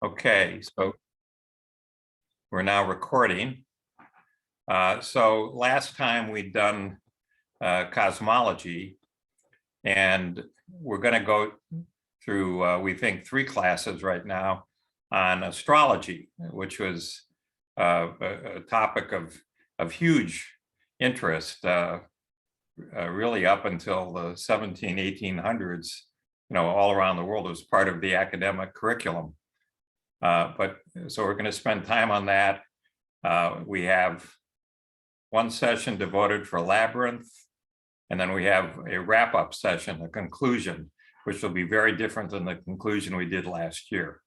Okay, so we're now recording. So last time we'd done cosmology, and we're going to go through, we think, 3 classes right now on astrology, which was a topic of huge interest, really up until the 1800s, all around the world. It was part of the academic curriculum. So we're going to spend time on that. We have one session devoted for labyrinth, and then we have a wrap-up session, a conclusion, which will be very different than the conclusion we did last year.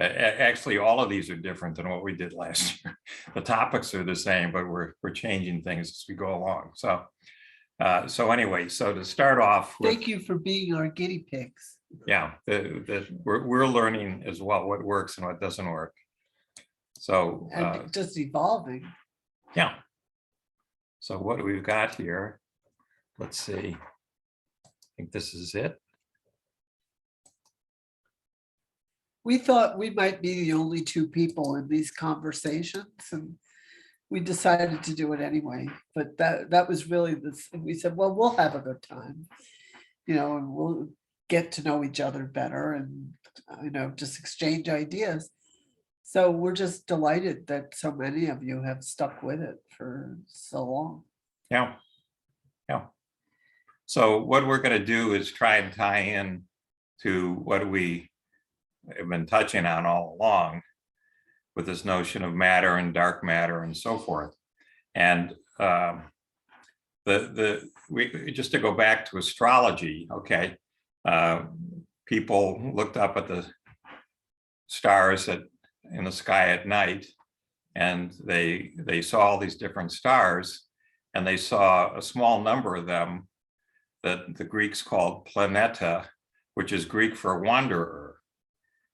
Actually, all of these are different than what we did last year. The topics are the same, but we're changing things as we go along. So anyway, so to start off with, thank you for being our guinea pigs. Yeah, we're learning as well what works and what doesn't work. So And just evolving. Yeah. So what do we've got here? Let's see. I think this is it. We thought we might be the only 2 people in these conversations, and we decided to do it anyway. But that was really this. We said, well, we'll have a good time, and we'll get to know each other better and, just exchange ideas. So we're just delighted that so many of you have stuck with it for so long. Yeah. So what we're going to do is try and tie in to what we have been touching on all along with this notion of matter and dark matter and so forth. And just to go back to astrology, okay, people looked up at the stars in the sky at night, and they saw all these different stars, and they saw a small number of them that the Greeks called planeta, which is Greek for wanderer.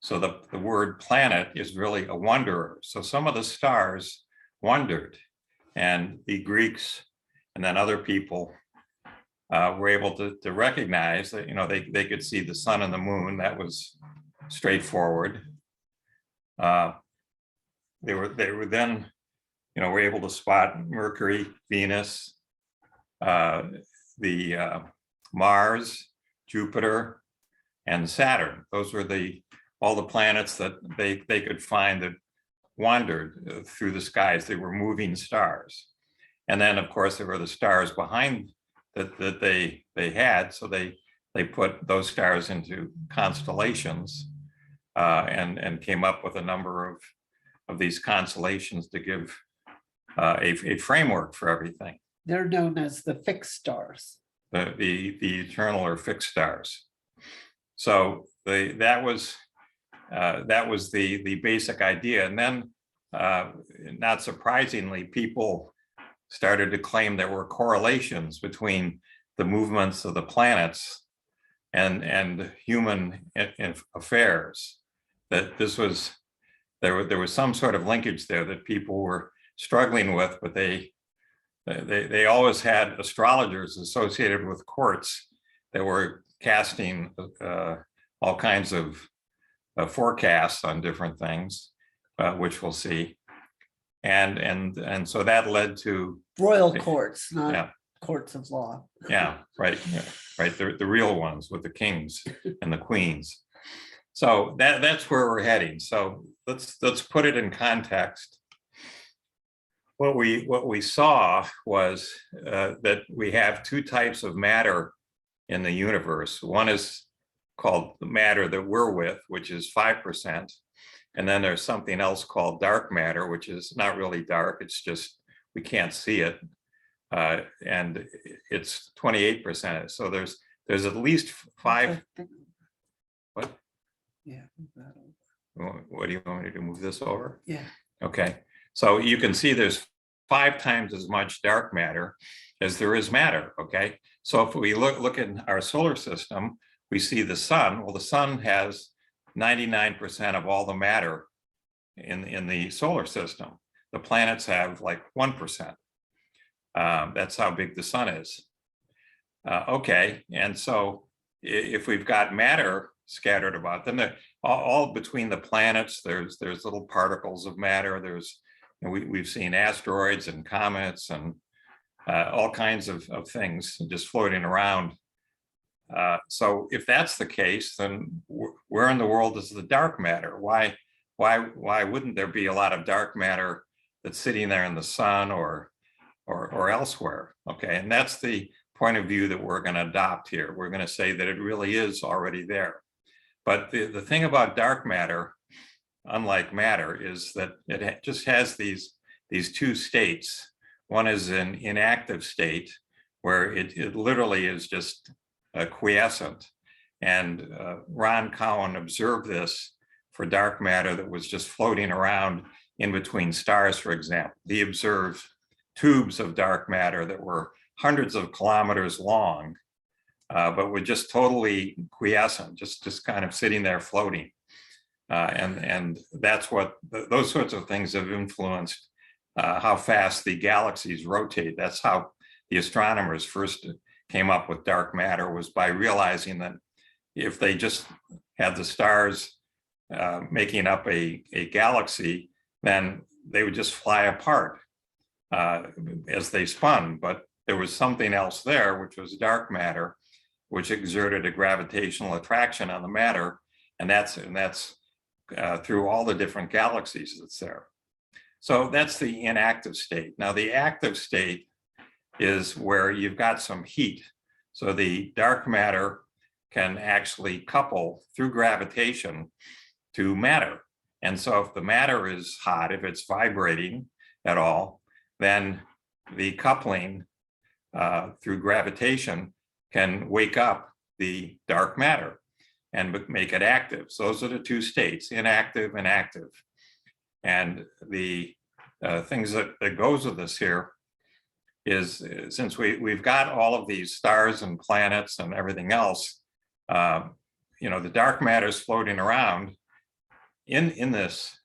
So the word planet is really a wanderer. So some of the stars wandered, and the Greeks and then other people were able to recognize that, they could see the sun and the moon. That was straightforward. They were then, were able to spot Mercury, Venus, the Mars, Jupiter, and Saturn. Those were all the planets that they could find that wandered through the skies. They were moving stars. And then, of course, there were the stars behind that they had. So they put those stars into constellations and came up with a number of these constellations to give a framework for everything. They're known as the fixed stars. The eternal or fixed stars. So that was the basic idea. And then, not surprisingly, people started to claim there were correlations between the movements of the planets and human affairs. That there was some sort of linkage there that people were struggling with, but they always had astrologers associated with courts that were casting all kinds of forecasts on different things, which we'll see, and so that led to royal courts, not courts of law. Yeah, right. The real ones with the kings and the queens. So that's where we're heading. So let's put it in context. What we saw was that we have 2 types of matter in the universe. One is called the matter that we're with, which is 5%. And then there's something else called dark matter, which is not really dark. It's just, we can't see it. And it's 28%. So there's at least 5. What? Yeah. What do you want me to move this over? Yeah. Okay. So you can see there's 5 times as much dark matter as there is matter. Okay. So if we look in our solar system, we see the sun. Well, the sun has 99% of all the matter in the solar system. The planets have like 1%. That's how big the sun is. Okay, and so if we've got matter scattered about. Then all between the planets, there's little particles of matter. There's, we've seen asteroids and comets and all kinds of things just floating around. So if that's the case, then where in the world is the dark matter? Why wouldn't there be a lot of dark matter that's sitting there in the sun or elsewhere? Okay, and that's the point of view that we're going to adopt here. We're going to say that it really is already there. But the thing about dark matter, unlike matter, is that it just has these two states. One is an inactive state where it literally is just quiescent. And Ron Cowan observed this for dark matter that was just floating around in between stars, for example. He observed tubes of dark matter that were hundreds of kilometers long, but were just totally quiescent, just kind of sitting there floating. And that's what, those sorts of things have influenced how fast the galaxies rotate. That's how the astronomers first came up with dark matter, was by realizing that if they just had the stars making up a galaxy, then they would just fly apart as they spun. But there was something else there, which was dark matter, which exerted a gravitational attraction on the matter, and that's through all the different galaxies that's there. So that's the inactive state. Now the active state is where you've got some heat. So the dark matter can actually couple through gravitation to matter. And so if the matter is hot, if it's vibrating at all, then the coupling through gravitation can wake up the dark matter and make it active. So those are the two states, inactive and active. And the things that goes with this here is, since we've got all of these stars and planets and everything else, the dark matter is floating around in this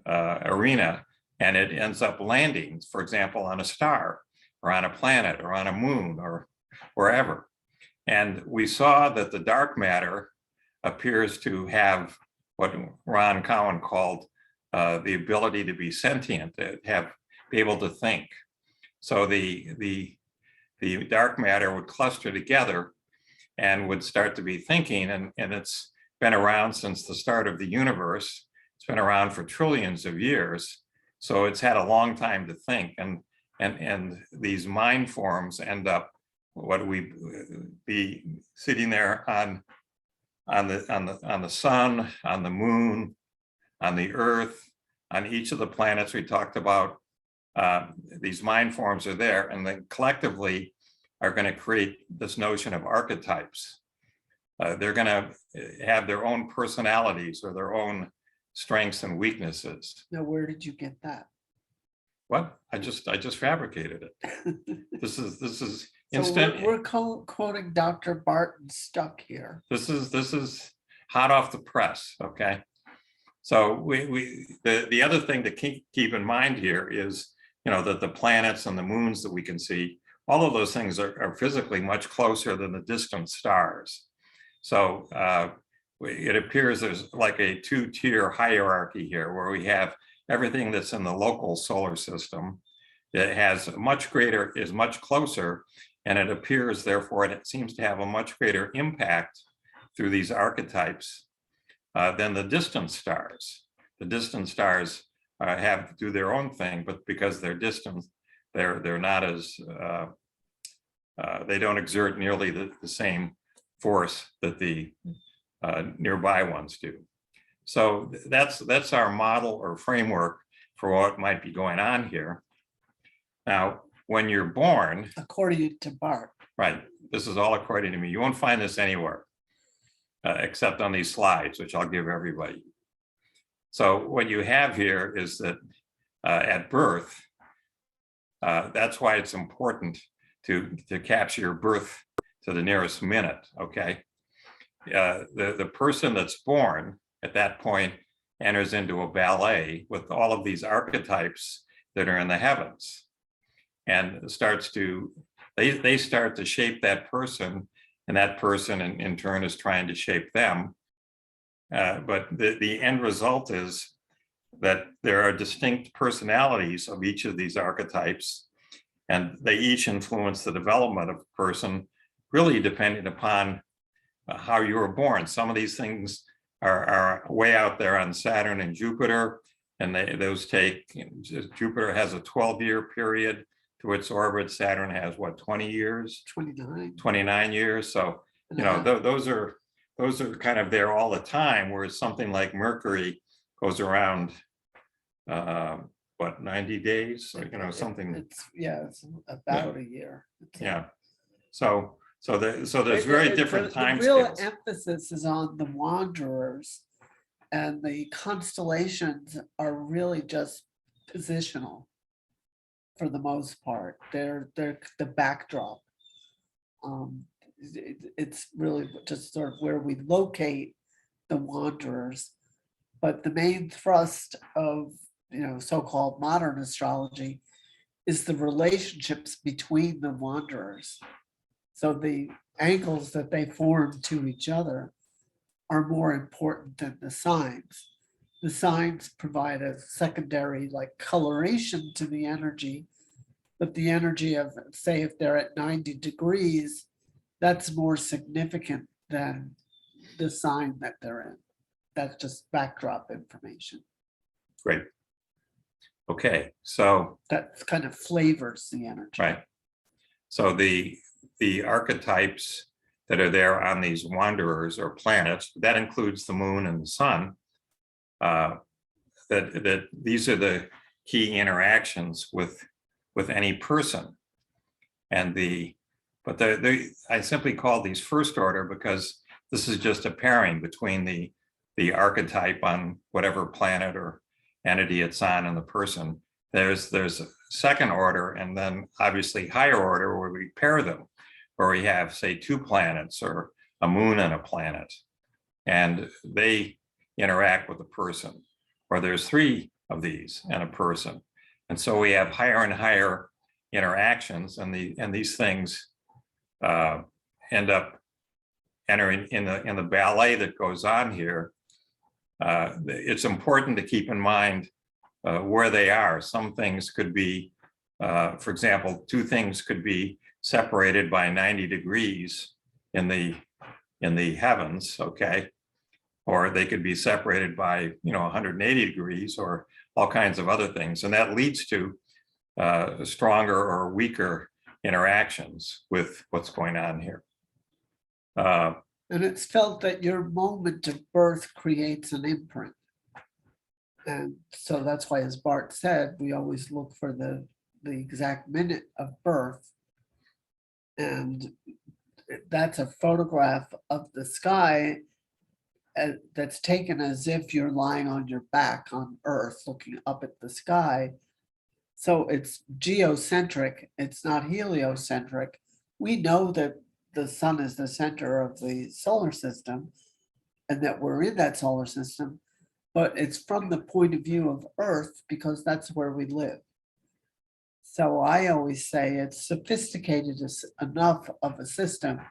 arena, and it ends up landing, for example, on a star or on a planet or on a moon or wherever. And we saw that the dark matter appears to have what Ron Cowan called the ability to be sentient, to be able to think. So the dark matter would cluster together and would start to be thinking, and it's been around since the start of the universe. It's been around for trillions of years, so it's had a long time to think. And these mind forms end up what we be sitting there on the sun, on the moon, on the earth, on each of the planets we talked about. These mind forms are there, and they collectively are going to create this notion of archetypes. They're going to have their own personalities or their own strengths and weaknesses. Now, where did you get that? What? I just fabricated it. This is So instant. we're quoting Dr. Barton Stuck here. This is hot off the press. Okay. So the other thing to keep in mind here is, that the planets and the moons that we can see, all of those things are physically much closer than the distant stars. So it appears there's like a two-tier hierarchy here, where we have everything that's in the local solar system. It has is much closer, and it appears, therefore, it seems to have a much greater impact through these archetypes than the distant stars. The distant stars have to do their own thing, but because they're distant, they're not as they don't exert nearly the same force that the nearby ones do. So that's our model or framework for what might be going on here. Now, when you're born, According to Bart. right, this is all according to me. You won't find this anywhere except on these slides, which I'll give everybody. So what you have here is that at birth, that's why it's important to capture your birth to the nearest minute, okay? The person that's born at that point enters into a ballet with all of these archetypes that are in the heavens, and they start to shape that person, and that person in turn is trying to shape them. but the end result is that there are distinct personalities of each of these archetypes, and they each influence the development of a person, really depending upon how you were born. Some of these things are way out there on Saturn and Jupiter, and those take, Jupiter has a 12-year period to its orbit. Saturn has what, 20 years? 29 years. So, you know, those are kind of there all the time, whereas something like Mercury goes around, what, 90 days? Or, you know, something. It's about a year. Yeah. So there's very different time The real scales. emphasis is on the wanderers, and the constellations are really just positional for the most part. They're the backdrop. It's really just sort of where we locate the wanderers, but the main thrust of, you know, so-called modern astrology is the relationships between the wanderers. So the angles that they form to each other are more important than the signs. The signs provide a secondary like coloration to the energy, but the energy of, say, if they're at 90 degrees, that's more significant than the sign that they're in. That's just backdrop information. Great. Okay, so that kind of flavors the energy. right. So the archetypes that are there on these wanderers or planets, that includes the moon and the sun, that these are the key interactions with any person. And I simply call these first order because this is just a pairing between the archetype on whatever planet or entity it's on and the person. There's a second order, and then obviously higher order where we pair them, where we have, say, two planets or a moon and a planet, and they interact with a person, or there's three of these and a person. And so we have higher and higher interactions, and these things end up entering in the ballet that goes on here. It's important to keep in mind where they are. Some things could be, for example, two things could be separated by 90 degrees in the heavens, okay? Or they could be separated by, 180 degrees or all kinds of other things. And that leads to stronger or weaker interactions with what's going on here. And it's felt that your moment of birth creates an imprint. And so that's why, as Bart said, we always look for the exact minute of birth. And that's a photograph of the sky that's taken as if you're lying on your back on Earth looking up at the sky. So it's geocentric, it's not heliocentric. We know that the sun is the center of the solar system and that we're in that solar system, but it's from the point of view of Earth because that's where we live. So I always say it's sophisticated enough of a system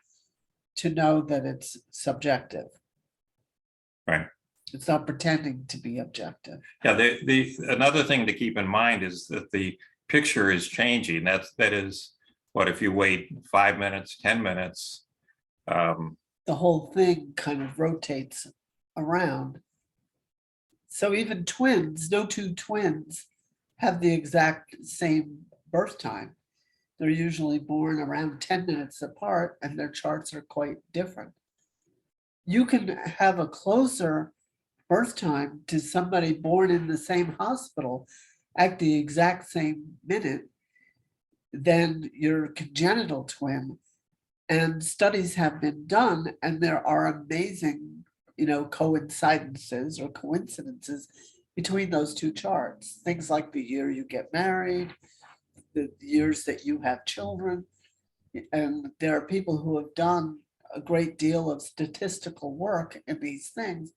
to know that it's subjective. Right. It's not pretending to be objective. Yeah, another thing to keep in mind is that the picture is changing. That is, what if you wait 5 minutes, 10 minutes? The whole thing kind of rotates around. So even twins, no two twins have the exact same birth time. They're usually born around 10 minutes apart and their charts are quite different. You can have a closer birth time to somebody born in the same hospital at the exact same minute than your congenital twin. And studies have been done, and there are amazing, coincidences or coincidences between those two charts. Things like the year you get married, the years that you have children. And there are people who have done a great deal of statistical work in these things.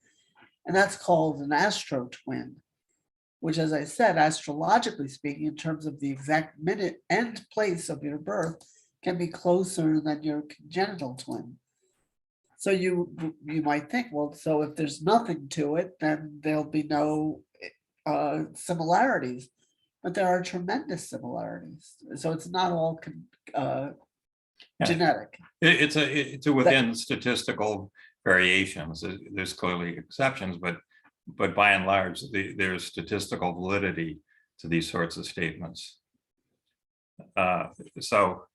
And that's called an astro twin, which, as I said, astrologically speaking, in terms of the exact minute and place of your birth, can be closer than your congenital twin. So you might think, well, so if there's nothing to it, then there'll be no similarities, but there are tremendous similarities. So it's not all Yeah. genetic. It's a within statistical variations. There's clearly exceptions, but by and large, there's statistical validity to these sorts of statements. So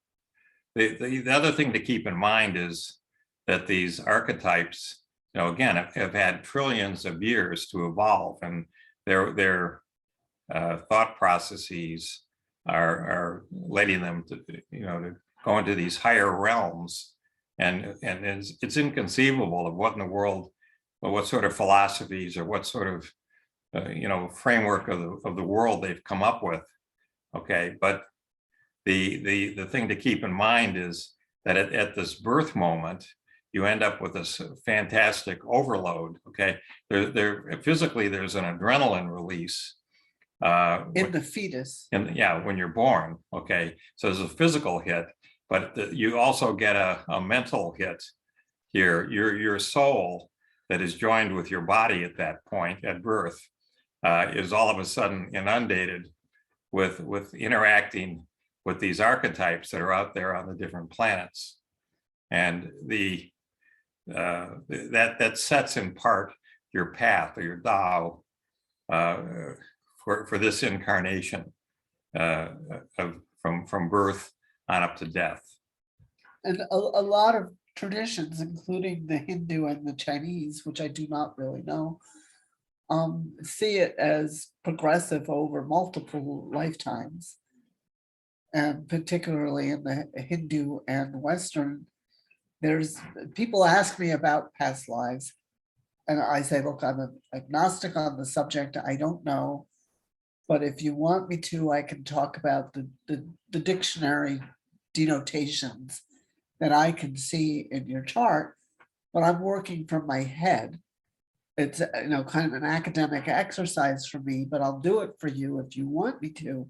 the other thing to keep in mind is that these archetypes, again, have had trillions of years to evolve, and their thought processes are letting them to go into these higher realms, and it's inconceivable of what in the world, or what sort of philosophies, or what sort of framework of the world they've come up with. Okay, but the thing to keep in mind is that at this birth moment, you end up with this fantastic overload. Okay, physically there's an adrenaline release In the fetus. and yeah, when you're born. Okay, so there's a physical hit, but you also get a mental hit here. Your soul that is joined with your body at that point at birth is all of a sudden inundated with interacting with these archetypes that are out there on the different planets, and that sets in part your path or your Tao for this incarnation from birth on up to death. And a lot of traditions, including the Hindu and the Chinese, which I do not really know, see it as progressive over multiple lifetimes. And particularly in the Hindu and Western, there's people ask me about past lives, and I say, look, I'm an agnostic on the subject. I don't know, but if you want me to, I can talk about the dictionary denotations that I can see in your chart, but I'm working from my head. It's kind of an academic exercise for me, but I'll do it for you if you want me to.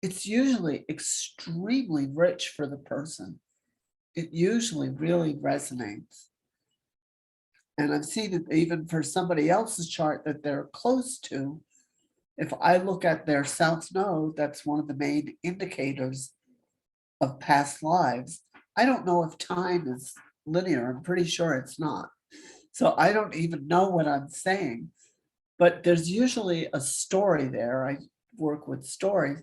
It's usually extremely rich for the person. It usually really resonates. And I've seen it even for somebody else's chart that they're close to. If I look at their south node, that's one of the main indicators of past lives. I don't know if time is linear. I'm pretty sure it's not. So I don't even know what I'm saying, but there's usually a story there. I work with stories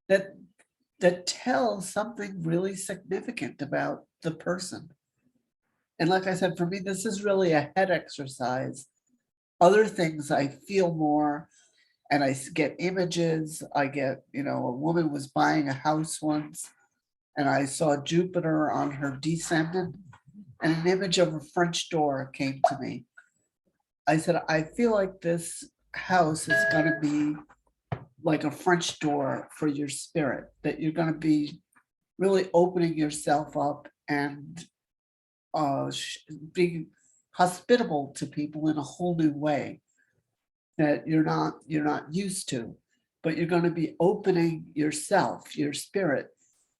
that tells something really significant about the person. And like I said, for me, this is really a head exercise. Other things I feel more, and I get images. I get, a woman was buying a house once, and I saw Jupiter on her descendant, and an image of a French door came to me. I said, I feel like this house is going to be like a French door for your spirit, that you're going to be really opening yourself up and being hospitable to people in a whole new way that you're not used to, but you're going to be opening yourself, your spirit,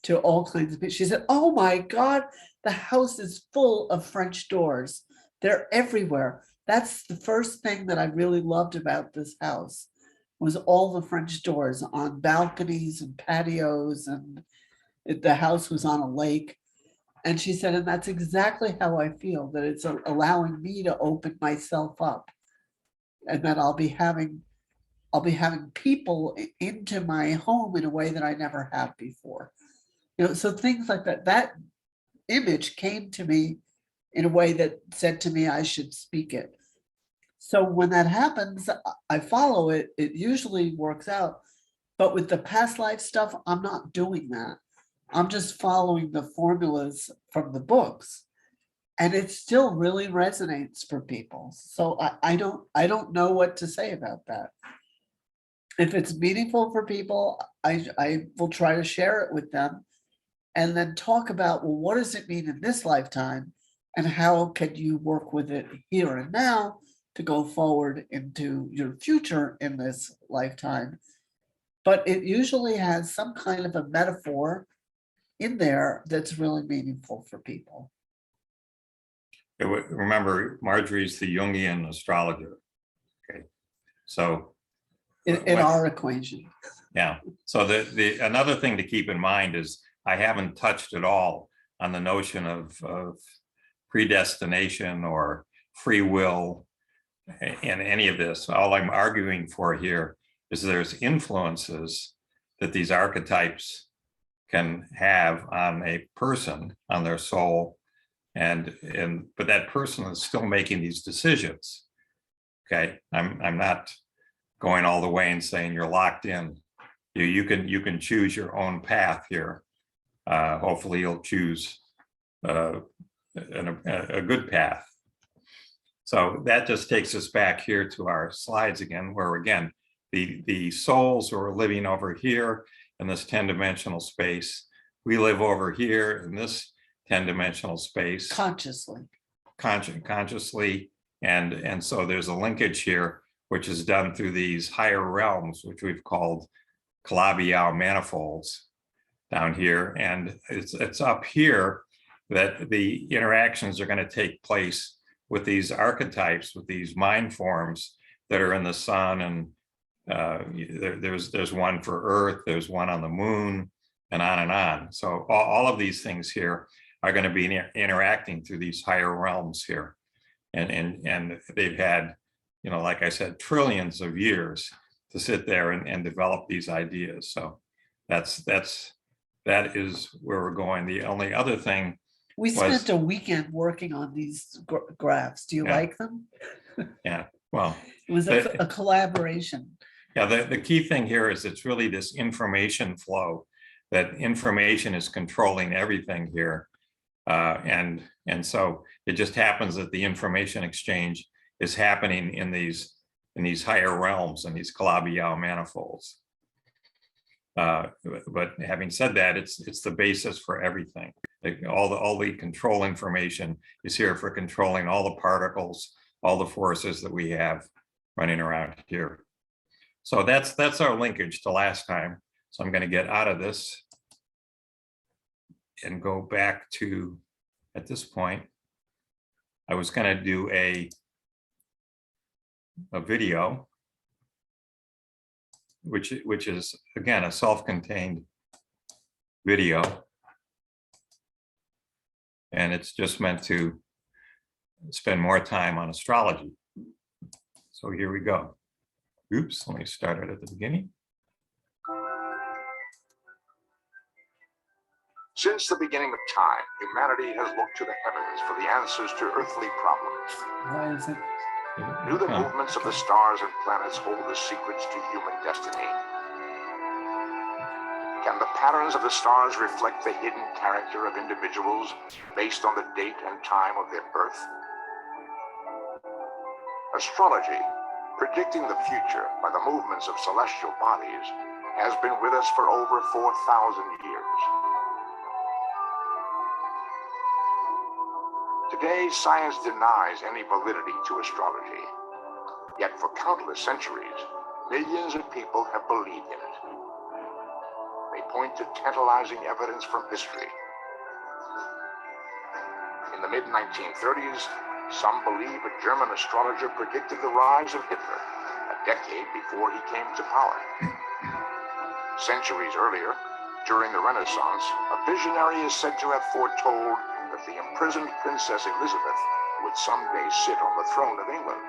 to all kinds of people. She said, oh my God, the house is full of French doors. They're everywhere. That's the first thing that I really loved about this house, was all the French doors on balconies and patios, and the house was on a lake. And she said, and that's exactly how I feel, that it's allowing me to open myself up, and that I'll be having people into my home in a way that I never have before. So things like that. That image came to me in a way that said to me I should speak it. So when that happens, I follow it. It usually works out. But with the past life stuff, I'm not doing that. I'm just following the formulas from the books. And it still really resonates for people. So I don't know what to say about that. If it's meaningful for people, I will try to share it with them, and then talk about, well, what does it mean in this lifetime, and how can you work with it here and now to go forward into your future in this lifetime. But it usually has some kind of a metaphor in there that's really meaningful for people. remember, Marjorie's the Jungian astrologer. Okay, so in our equation. yeah. So the another thing to keep in mind is I haven't touched at all on the notion of predestination or free will in any of this. All I'm arguing for here is there's influences that these archetypes can have on a person, on their soul, but that person is still making these decisions. Okay, I'm not going all the way and saying you're locked in. You can choose your own path here. Hopefully, you'll choose a good path. So that just takes us back here to our slides again, where again the souls who are living over here in this 10-dimensional space. We live over here in this 10-dimensional space Consciously. Consciously, and so there's a linkage here, which is done through these higher realms, which we've called Calabi-Yau manifolds down here, and it's up here that the interactions are going to take place with these archetypes, with these mind forms that are in the sun, and there's one for Earth, there's one on the moon, and on and on. So all of these things here are going to be interacting through these higher realms here, and they've had, like I said, trillions of years to sit there and develop these ideas. So that is where we're going. The only other thing we spent a weekend working on these graphs. Do you like them? Yeah, well, it was a collaboration. Yeah, the key thing here is it's really this information flow, that information is controlling everything here. And so it just happens that the information exchange is happening in these higher realms and these Calabi-Yau manifolds. But having said that, it's the basis for everything. All the control information is here for controlling all the particles, all the forces that we have running around here. So that's our linkage to last time. So I'm going to get out of this and go back to, at this point, I was going to do a video, which is again a self-contained video, and it's just meant to spend more time on astrology. So here we go. Oops, let me start it at the beginning. Since the beginning of time, humanity has looked to the heavens for the answers to earthly problems. Why is it? Do the movements of the stars and planets hold the secrets to human destiny? Can the patterns of the stars reflect the hidden character of individuals based on the date and time of their birth? Astrology, predicting the future by the movements of celestial bodies, has been with us for over 4,000 years. Today, science denies any validity to astrology. Yet for countless centuries, millions of people have believed in it. They point to tantalizing evidence from history. In the mid-1930s, some believe a German astrologer predicted the rise of Hitler, a decade before he came to power. Centuries earlier, during the Renaissance, a visionary is said to have foretold that the imprisoned Princess Elizabeth would someday sit on the throne of England.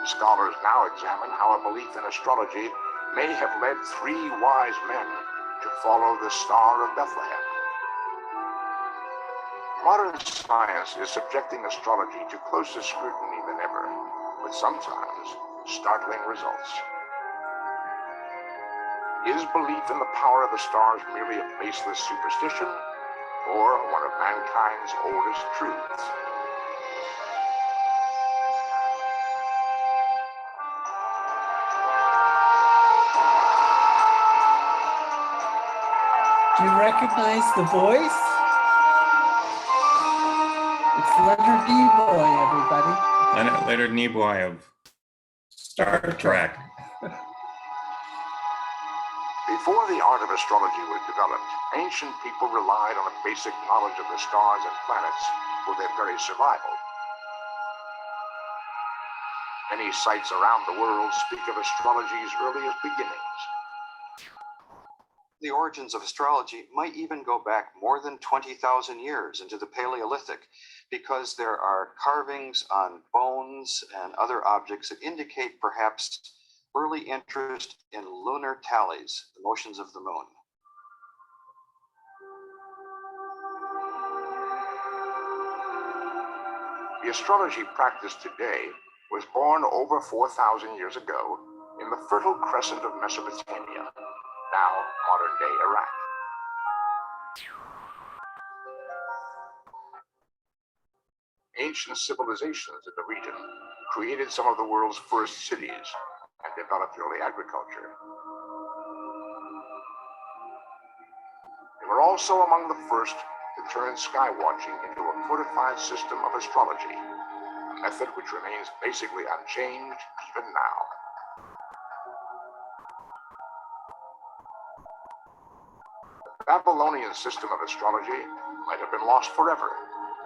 Scholars now examine how a belief in astrology may have led 3 wise men to follow the Star of Bethlehem. Modern science is subjecting astrology to closer scrutiny than ever, with sometimes startling results. Is belief in the power of the stars merely a baseless superstition, or one of mankind's oldest truths? Do you recognize the voice? It's Leonard Nimoy, everybody. Leonard Nimoy of Star Trek. Before the art of astrology was developed, ancient people relied on a basic knowledge of the stars and planets for their very survival. Many sites around the world speak of astrology's earliest beginnings. The origins of astrology might even go back more than 20,000 years into the Paleolithic, because there are carvings on bones and other objects that indicate perhaps early interest in lunar tallies, the motions of the moon. The astrology practiced today was born over 4,000 years ago in the Fertile Crescent of Mesopotamia, now modern-day Iraq. Ancient civilizations in the region created some of the world's first cities and developed early agriculture. They were also among the first to turn sky watching into a codified system of astrology, a method which remains basically unchanged even now. The Babylonian system of astrology might have been lost forever.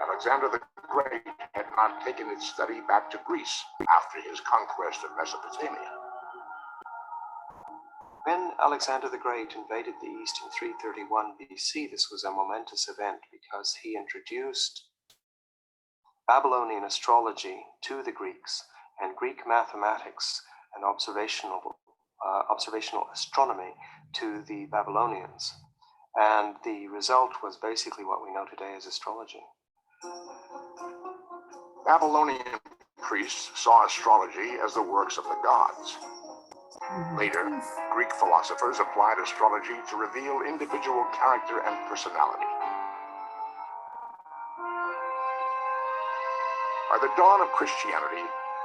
Alexander the Great had not taken its study back to Greece after his conquest of Mesopotamia. When Alexander the Great invaded the East in 331 BC, this was a momentous event because he introduced Babylonian astrology to the Greeks and Greek mathematics and observational astronomy to the Babylonians. And the result was basically what we know today as astrology. Babylonian priests saw astrology as the works of the gods. Later, Greek philosophers applied astrology to reveal individual character and personality. By the dawn of Christianity,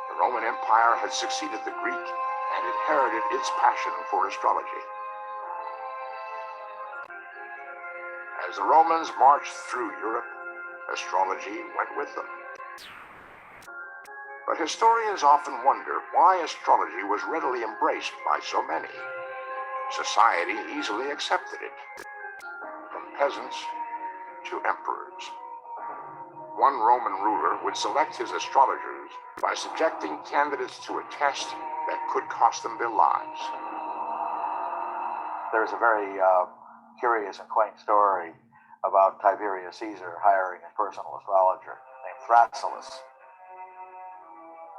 the Roman Empire had succeeded the Greek and inherited its passion for astrology. As the Romans marched through Europe, astrology went with them. But historians often wonder why astrology was readily embraced by so many. Society easily accepted it, from peasants to emperors. One Roman ruler would select his astrologers by subjecting candidates to a test that could cost them their lives. There's a very curious and quaint story about Tiberius Caesar hiring a personal astrologer named Thrasyllus.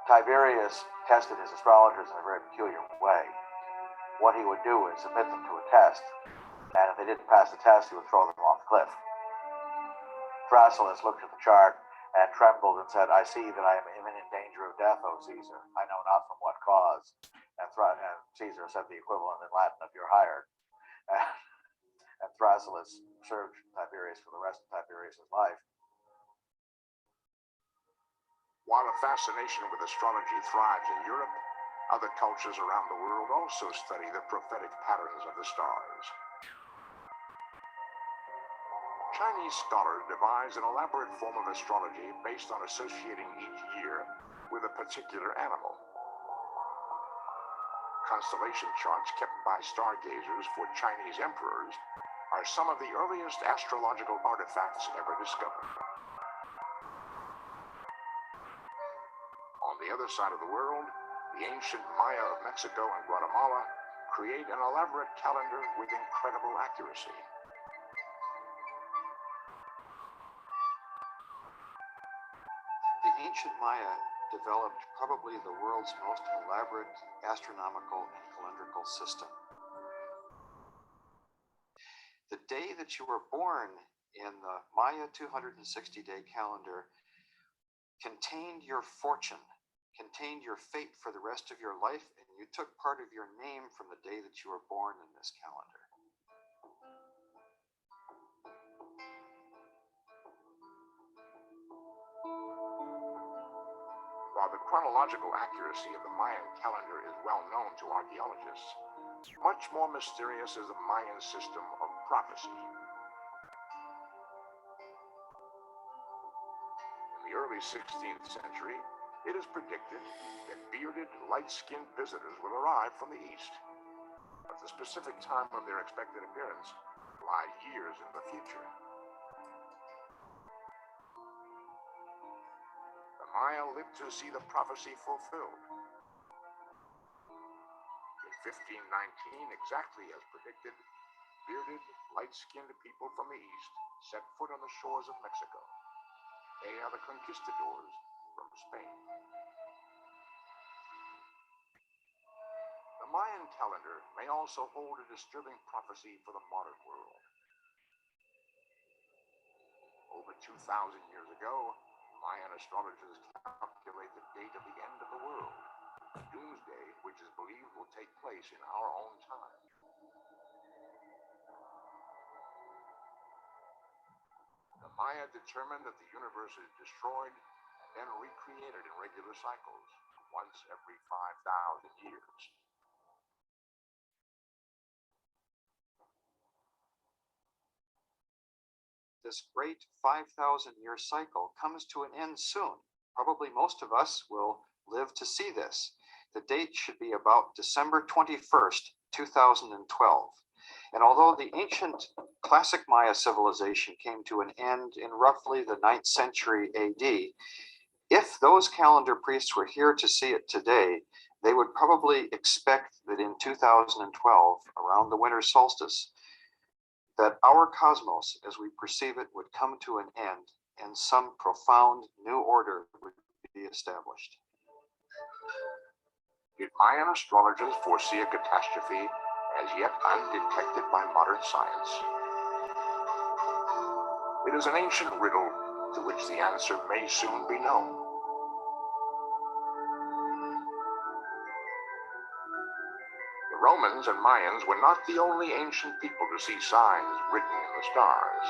Tiberius tested his astrologers in a very peculiar way. What he would do is submit them to a test, and if they didn't pass the test, he would throw them off the cliff. Thrasyllus looked at the chart and trembled and said, "I see that I am in imminent danger of death, O Caesar. I know not from what cause." And Caesar said the equivalent in Latin of "you're hired." And Thrasyllus served Tiberius for the rest of Tiberius' life. While a fascination with astrology thrives in Europe, other cultures around the world also study the prophetic patterns of the stars. Chinese scholars devised an elaborate form of astrology based on associating each year with a particular animal. Constellation charts kept by stargazers for Chinese emperors are some of the earliest astrological artifacts ever discovered. On the other side of the world, the ancient Maya of Mexico and Guatemala create an elaborate calendar with incredible accuracy. The ancient Maya developed probably the world's most elaborate astronomical and calendrical system. The day that you were born in the Maya 260-day calendar contained your fortune, contained your fate for the rest of your life, and you took part of your name from the day that you were born in this calendar. While the chronological accuracy of the Mayan calendar is well known to archaeologists, much more mysterious is the Mayan system of prophecy. In the early 16th century, it is predicted that bearded, light-skinned visitors will arrive from the east. But the specific time of their expected appearance lied years in the future. The Maya lived to see the prophecy fulfilled. In 1519, exactly as predicted, bearded, light-skinned people from the east set foot on the shores of Mexico. They are the conquistadors from Spain. The Mayan calendar may also hold a disturbing prophecy for the modern world. Over 2,000 years ago, Mayan astrologers calculate the date of the end of the world, doomsday, which is believed will take place in our own time. The Maya determined that the universe is destroyed and then recreated in regular cycles, once every 5,000 years. This great 5,000-year cycle comes to an end soon. Probably most of us will live to see this. The date should be about December 21st, 2012. And although the ancient classic Maya civilization came to an end in roughly the 9th century AD, if those calendar priests were here to see it today, they would probably expect that in 2012, around the winter solstice, that our cosmos as we perceive it would come to an end and some profound new order would be established. Did Mayan astrologers foresee a catastrophe as yet undetected by modern science? It is an ancient riddle to which the answer may soon be known. The Romans and Mayans were not the only ancient people to see signs written in the stars.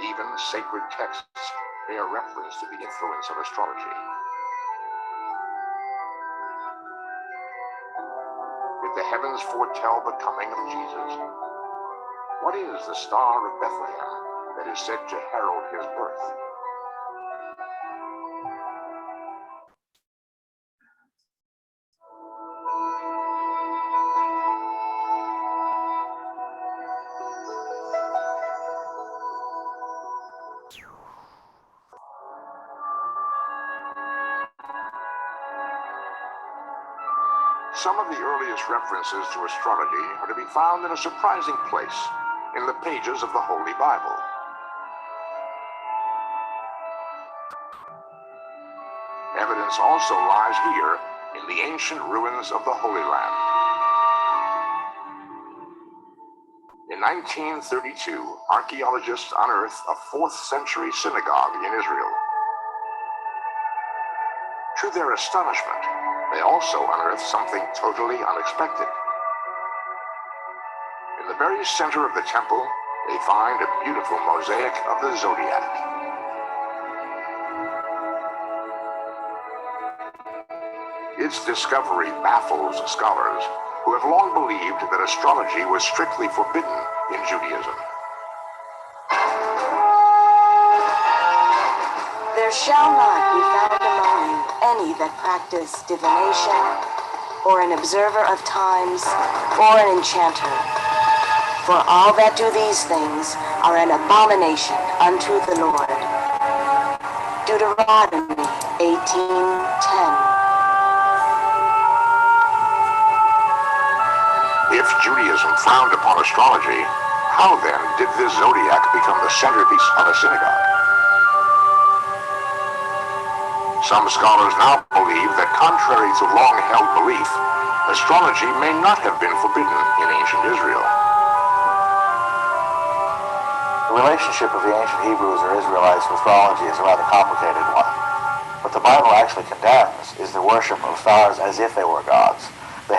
Even sacred texts bear reference to the influence of astrology. Did the heavens foretell the coming of Jesus? What is the Star of Bethlehem that is said to herald his birth? Some of the earliest references to astrology are to be found in a surprising place in the pages of the Holy Bible. Evidence also lies here in the ancient ruins of the Holy Land. In 1932, archaeologists unearthed a 4th century synagogue in Israel. To their astonishment, they also unearthed something totally unexpected. In the very center of the temple, they find a beautiful mosaic of the zodiac. Its discovery baffles scholars who have long believed that astrology was strictly forbidden in Judaism. There shall not be found among you any that practice divination, or an observer of times, or an enchanter. For all that do these things are an abomination unto the Lord. Deuteronomy 18:10. If Judaism frowned upon astrology, how then did the zodiac become the centerpiece of a synagogue? Some scholars now believe that contrary to long-held belief, astrology may not have been forbidden in ancient Israel. The relationship of the ancient Hebrews or Israelites with astrology is a rather complicated one. What the Bible actually condemns is the worship of stars as if they were gods. The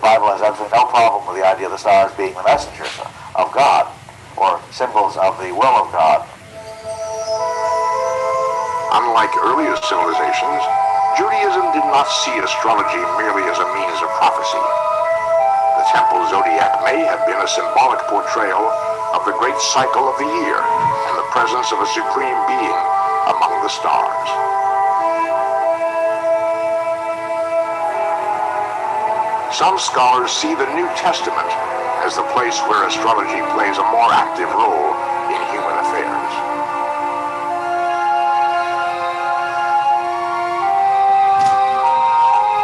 Bible has absolutely no problem with the idea of the stars being the messengers of God or symbols of the will of God. Unlike earlier civilizations, Judaism did not see astrology merely as a means of prophecy. The temple zodiac may have been a symbolic portrayal of the great cycle of the year and the presence of a supreme being among the stars. Some scholars see the New Testament as the place where astrology plays a more active role in human affairs.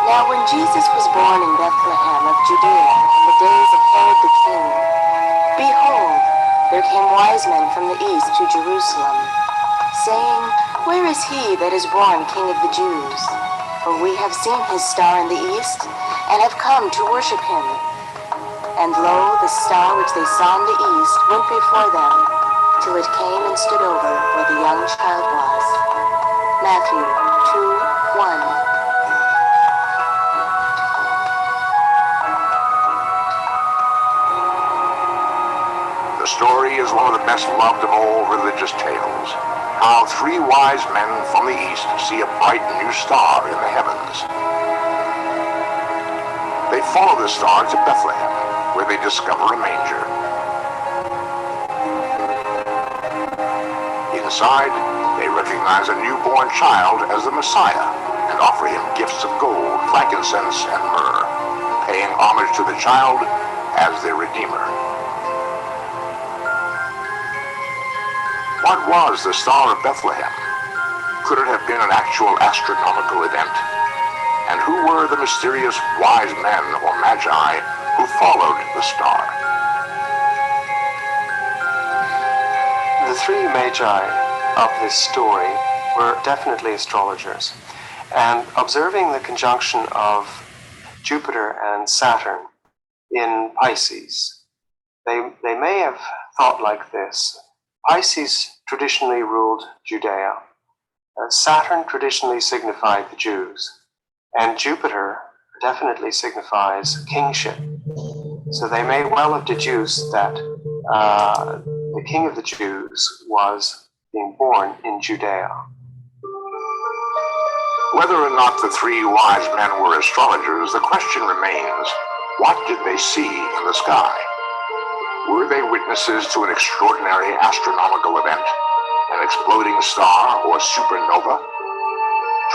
Now when Jesus was born in Bethlehem of Judea in the days of Herod the king, behold, there came wise men from the east to Jerusalem, saying, Where is he that is born King of the Jews? For we have seen his star in the east, and have come to worship him. And lo, the star which they saw in the east went before them, till it came and stood over where the young child was. Matthew 2:1. The story is one of the best loved of all religious tales. How three wise men from the east see a bright new star in the heavens. They follow the star to Bethlehem, where they discover a manger. Inside, they recognize a newborn child as the Messiah and offer him gifts of gold, frankincense, and myrrh, paying homage to the child as their Redeemer. What was the Star of Bethlehem? Could it have been an actual astronomical event? And who were the mysterious wise men or magi who followed the star? The three magi of this story were definitely astrologers, and observing the conjunction of Jupiter and Saturn in Pisces, they may have thought like this. Pisces traditionally ruled Judea. Saturn traditionally signified the Jews, and Jupiter definitely signifies kingship. So they may well have deduced that the king of the Jews was being born in Judea. Whether or not the three wise men were astrologers, the question remains, what did they see in the sky? Were they witnesses to an extraordinary astronomical event, an exploding star or supernova?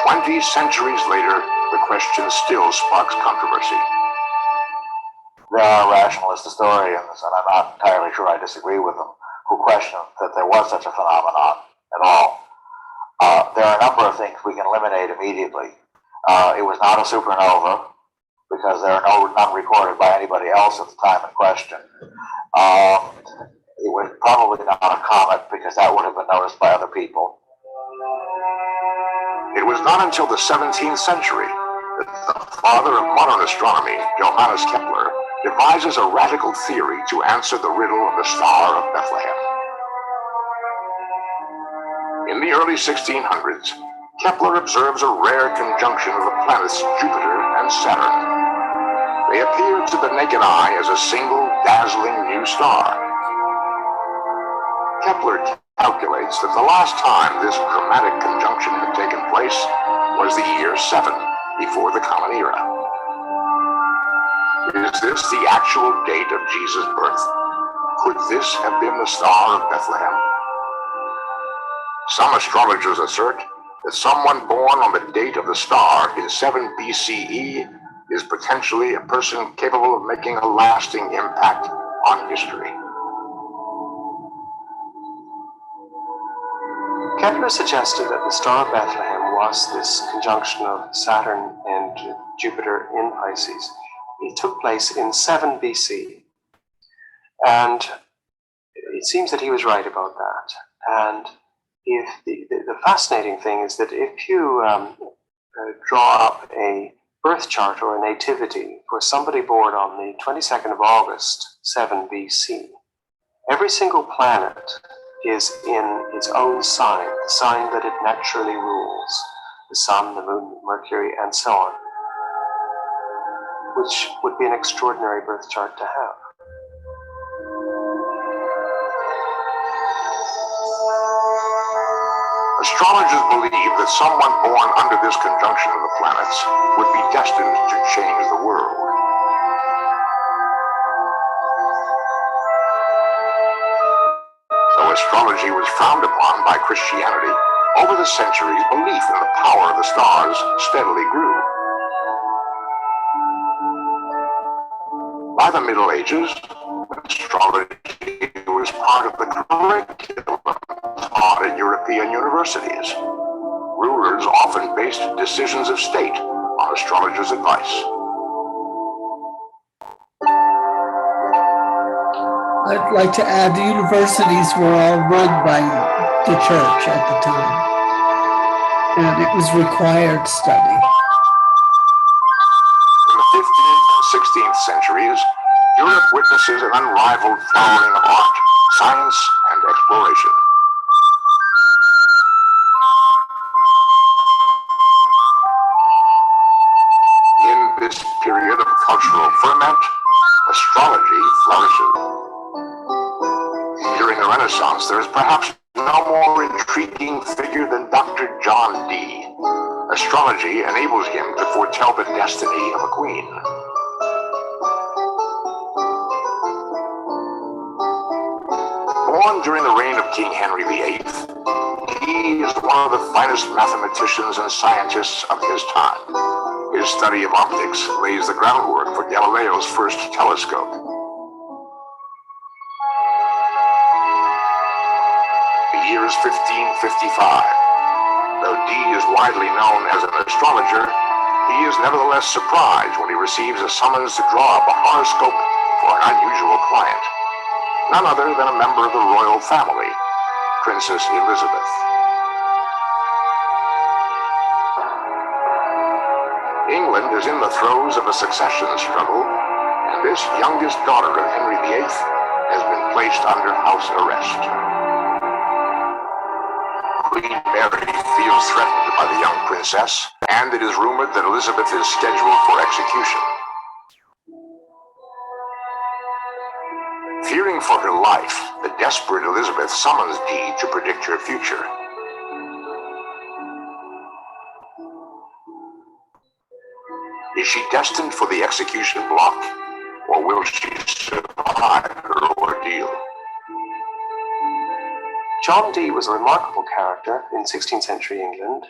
20 centuries later, the question still sparks controversy. There are rationalist historians, and I'm not entirely sure I disagree with them, who question that there was such a phenomenon at all. There are a number of things we can eliminate immediately. It was not a supernova, because there are none recorded by anybody else at the time in question. It was probably not a comet, because that would have been noticed by other people. It was not until the 17th century that the father of modern astronomy, Johannes Kepler, devises a radical theory to answer the riddle of the Star of Bethlehem. In the early 1600s, Kepler observes a rare conjunction of the planets Jupiter and Saturn. They appear to the naked eye as a single, dazzling new star. Kepler calculates that the last time this dramatic conjunction had taken place was the year 7 before the Common Era. Is this the actual date of Jesus' birth? Could this have been the Star of Bethlehem? Some astrologers assert that someone born on the date of the star in 7 BCE is potentially a person capable of making a lasting impact on history. Kepler suggested that the Star of Bethlehem was this conjunction of Saturn and Jupiter in Pisces. It took place in 7 BC. And it seems that he was right about that. And if the fascinating thing is that if you draw up a birth chart or a nativity for somebody born on the 22nd of August, 7 BC, every single planet is in its own sign, the sign that it naturally rules, the sun, the moon, Mercury, and so on, which would be an extraordinary birth chart to have. Astrologers believe that someone born under this conjunction of the planets would be destined to change the world. Though astrology was frowned upon by Christianity, over the centuries, belief in the power of the stars steadily grew. By the Middle Ages, astrology was part of the curriculum taught at European universities. Rulers often based decisions of state on astrologers' advice. I'd like to add the universities were all run by the church at the time. And it was required study. In the 15th and 16th centuries, Europe witnesses an unrivaled flowering of art, science, and exploration. In this period of cultural ferment, astrology flourishes. During the Renaissance, there is perhaps no more intriguing figure than Dr. John Dee. Astrology enables him to foretell the destiny of a queen. Born during the reign of King Henry VIII, he is one of the finest mathematicians and scientists of his time. His study of optics lays the groundwork for Galileo's first telescope. The year is 1555. Though Dee is widely known as an astrologer, he is nevertheless surprised when he receives a summons to draw up a horoscope for an unusual client. None other than a member of the royal family, Princess Elizabeth. England is in the throes of a succession struggle, and this youngest daughter of Henry VIII has been placed under house arrest. Queen Mary feels threatened by the young princess, and it is rumored that Elizabeth is scheduled for execution. Fearing for her life, the desperate Elizabeth summons Dee to predict her future. Is she destined for the execution block, or will she survive her ordeal? John Dee was a remarkable character in 16th century England.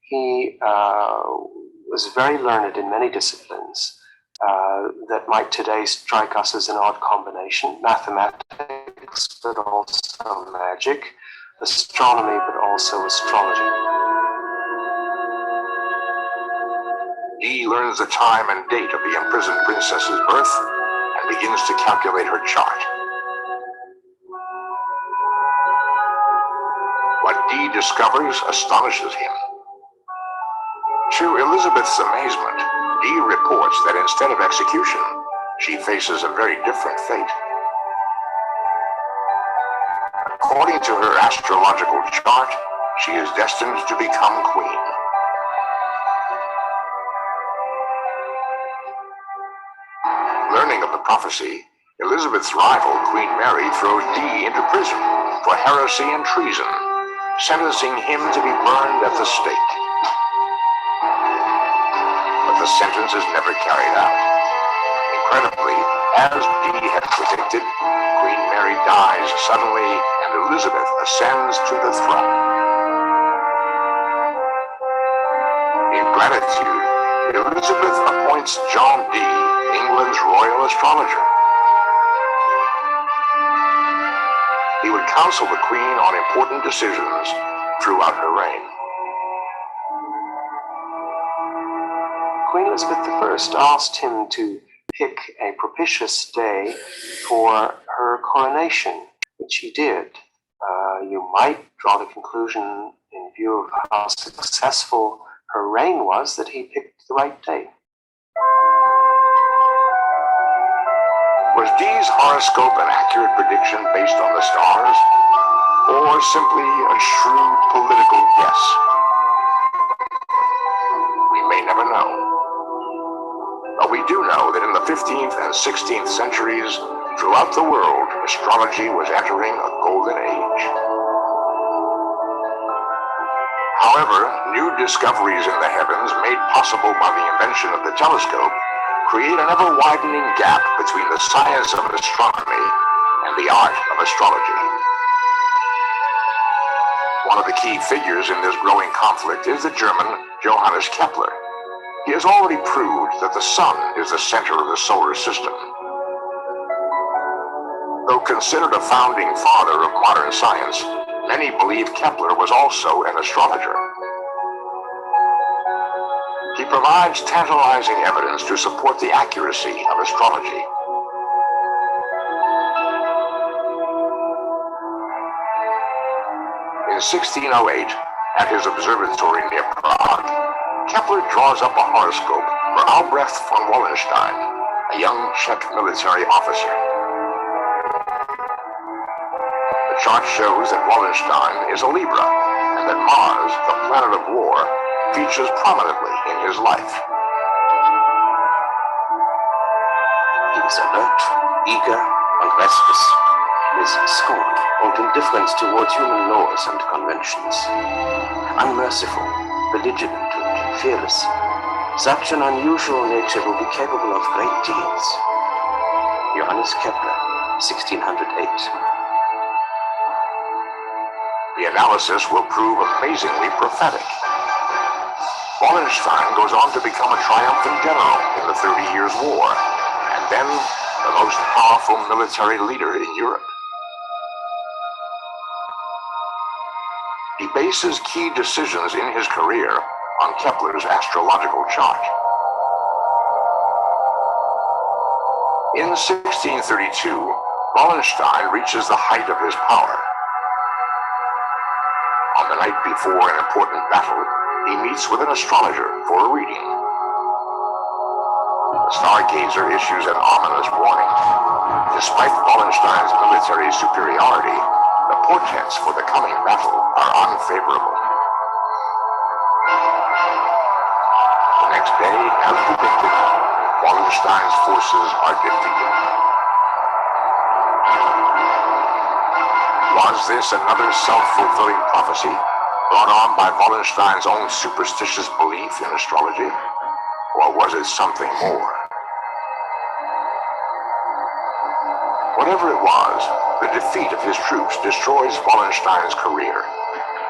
He was very learned in many disciplines that might today strike us as an odd combination: mathematics, but also magic, astronomy, but also astrology. Dee learns the time and date of the imprisoned princess's birth and begins to calculate her chart. What Dee discovers astonishes him. To Elizabeth's amazement, Dee reports that instead of execution, she faces a very different fate. According to her astrological chart, she is destined to become queen. Learning of the prophecy, Elizabeth's rival, Queen Mary, throws Dee into prison for heresy and treason, sentencing him to be burned at the stake. But the sentence is never carried out. Incredibly, as Dee had predicted, Queen Mary dies suddenly and Elizabeth ascends to the throne. In gratitude, Elizabeth appoints John Dee England's royal astrologer. He would counsel the Queen on important decisions throughout her reign. Queen Elizabeth I asked him to pick a propitious day for her coronation, which he did. You might draw the conclusion, in view of how successful her reign was, that he picked the right day. Was Dee's horoscope an accurate prediction based on the stars, or simply a shrewd political guess? We may never know. But we do know that in the 15th and 16th centuries, throughout the world, astrology was entering a golden age. However, new discoveries in the heavens made possible by the invention of the telescope create an ever-widening gap between the science of astronomy and the art of astrology. One of the key figures in this growing conflict is the German Johannes Kepler. He has already proved that the sun is the center of the solar system. Though considered a founding father of modern science, many believe Kepler was also an astrologer. He provides tantalizing evidence to support the accuracy of astrology. In 1608, at his observatory near Prague, Kepler draws up a horoscope for Albrecht von Wallenstein, a young Czech military officer. The chart shows that Wallenstein is a Libra, and that Mars, the planet of war, features prominently in his life. He was alert, eager, and restless. His scorn and indifference towards human laws and conventions. Unmerciful, belligerent, and fearless, such an unusual nature will be capable of great deeds. Johannes Kepler, 1608. The analysis will prove amazingly prophetic. Wallenstein goes on to become a triumphant general in the 30 Years' War, and then the most powerful military leader in Europe. He bases key decisions in his career on Kepler's astrological chart. In 1632, Wallenstein reaches the height of his power. On the night before an important battle, he meets with an astrologer for a reading. The stargazer issues an ominous warning. Despite Wallenstein's military superiority, the portents for the coming battle are unfavorable. The next day, as predicted, Wallenstein's forces are defeated. Was this another self-fulfilling prophecy brought on by Wallenstein's own superstitious belief in astrology? Or was it something more? Whatever it was, the defeat of his troops destroys Wallenstein's career.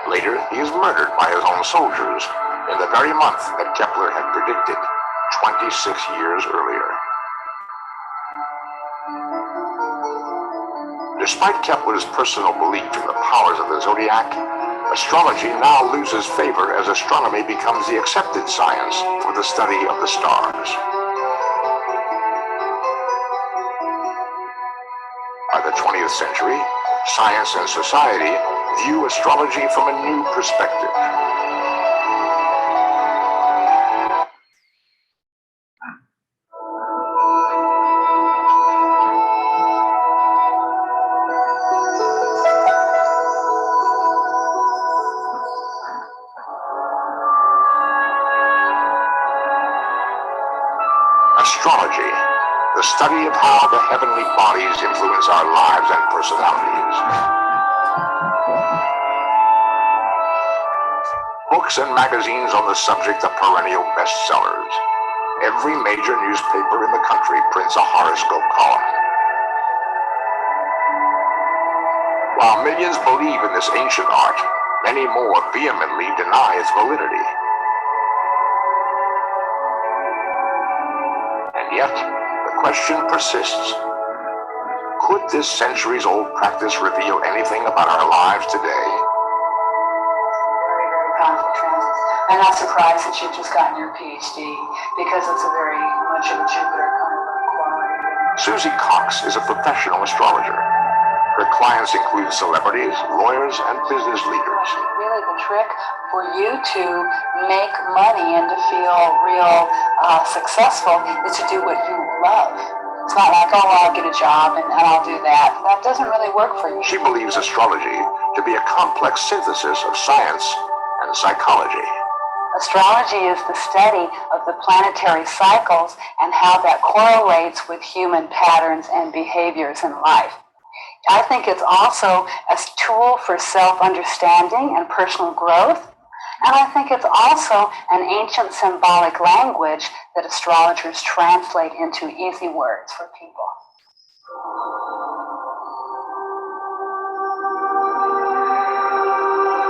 Later, he is murdered by his own soldiers in the very month that Kepler had predicted 26 years earlier. Despite Kepler's personal belief in the powers of the zodiac, astrology now loses favor as astronomy becomes the accepted science for the study of the stars. By the 20th century, science and society view astrology from a new perspective. Astrology, the study of how the heavenly bodies influence our lives and personalities. Books and magazines on the subject are perennial bestsellers. Every major newspaper in the country prints a horoscope column. While millions believe in this ancient art, many more vehemently deny its validity. And yet, the question persists. Could this centuries-old practice reveal anything about our lives today? Very, very powerful transits. I'm not surprised that you've just gotten your PhD because it's a very much of a Jupiter kind of quality. Susie Cox is a professional astrologer. Her clients include celebrities, lawyers, and business leaders. Really, the trick for you to make money and to feel real successful is to do what you love. It's not like, oh, well, I'll get a job and I'll do that. That doesn't really work for you. She believes astrology to be a complex synthesis of science and psychology. Astrology is the study of the planetary cycles and how that correlates with human patterns and behaviors in life. I think it's also a tool for self-understanding and personal growth. And I think it's also an ancient symbolic language that astrologers translate into easy words for people.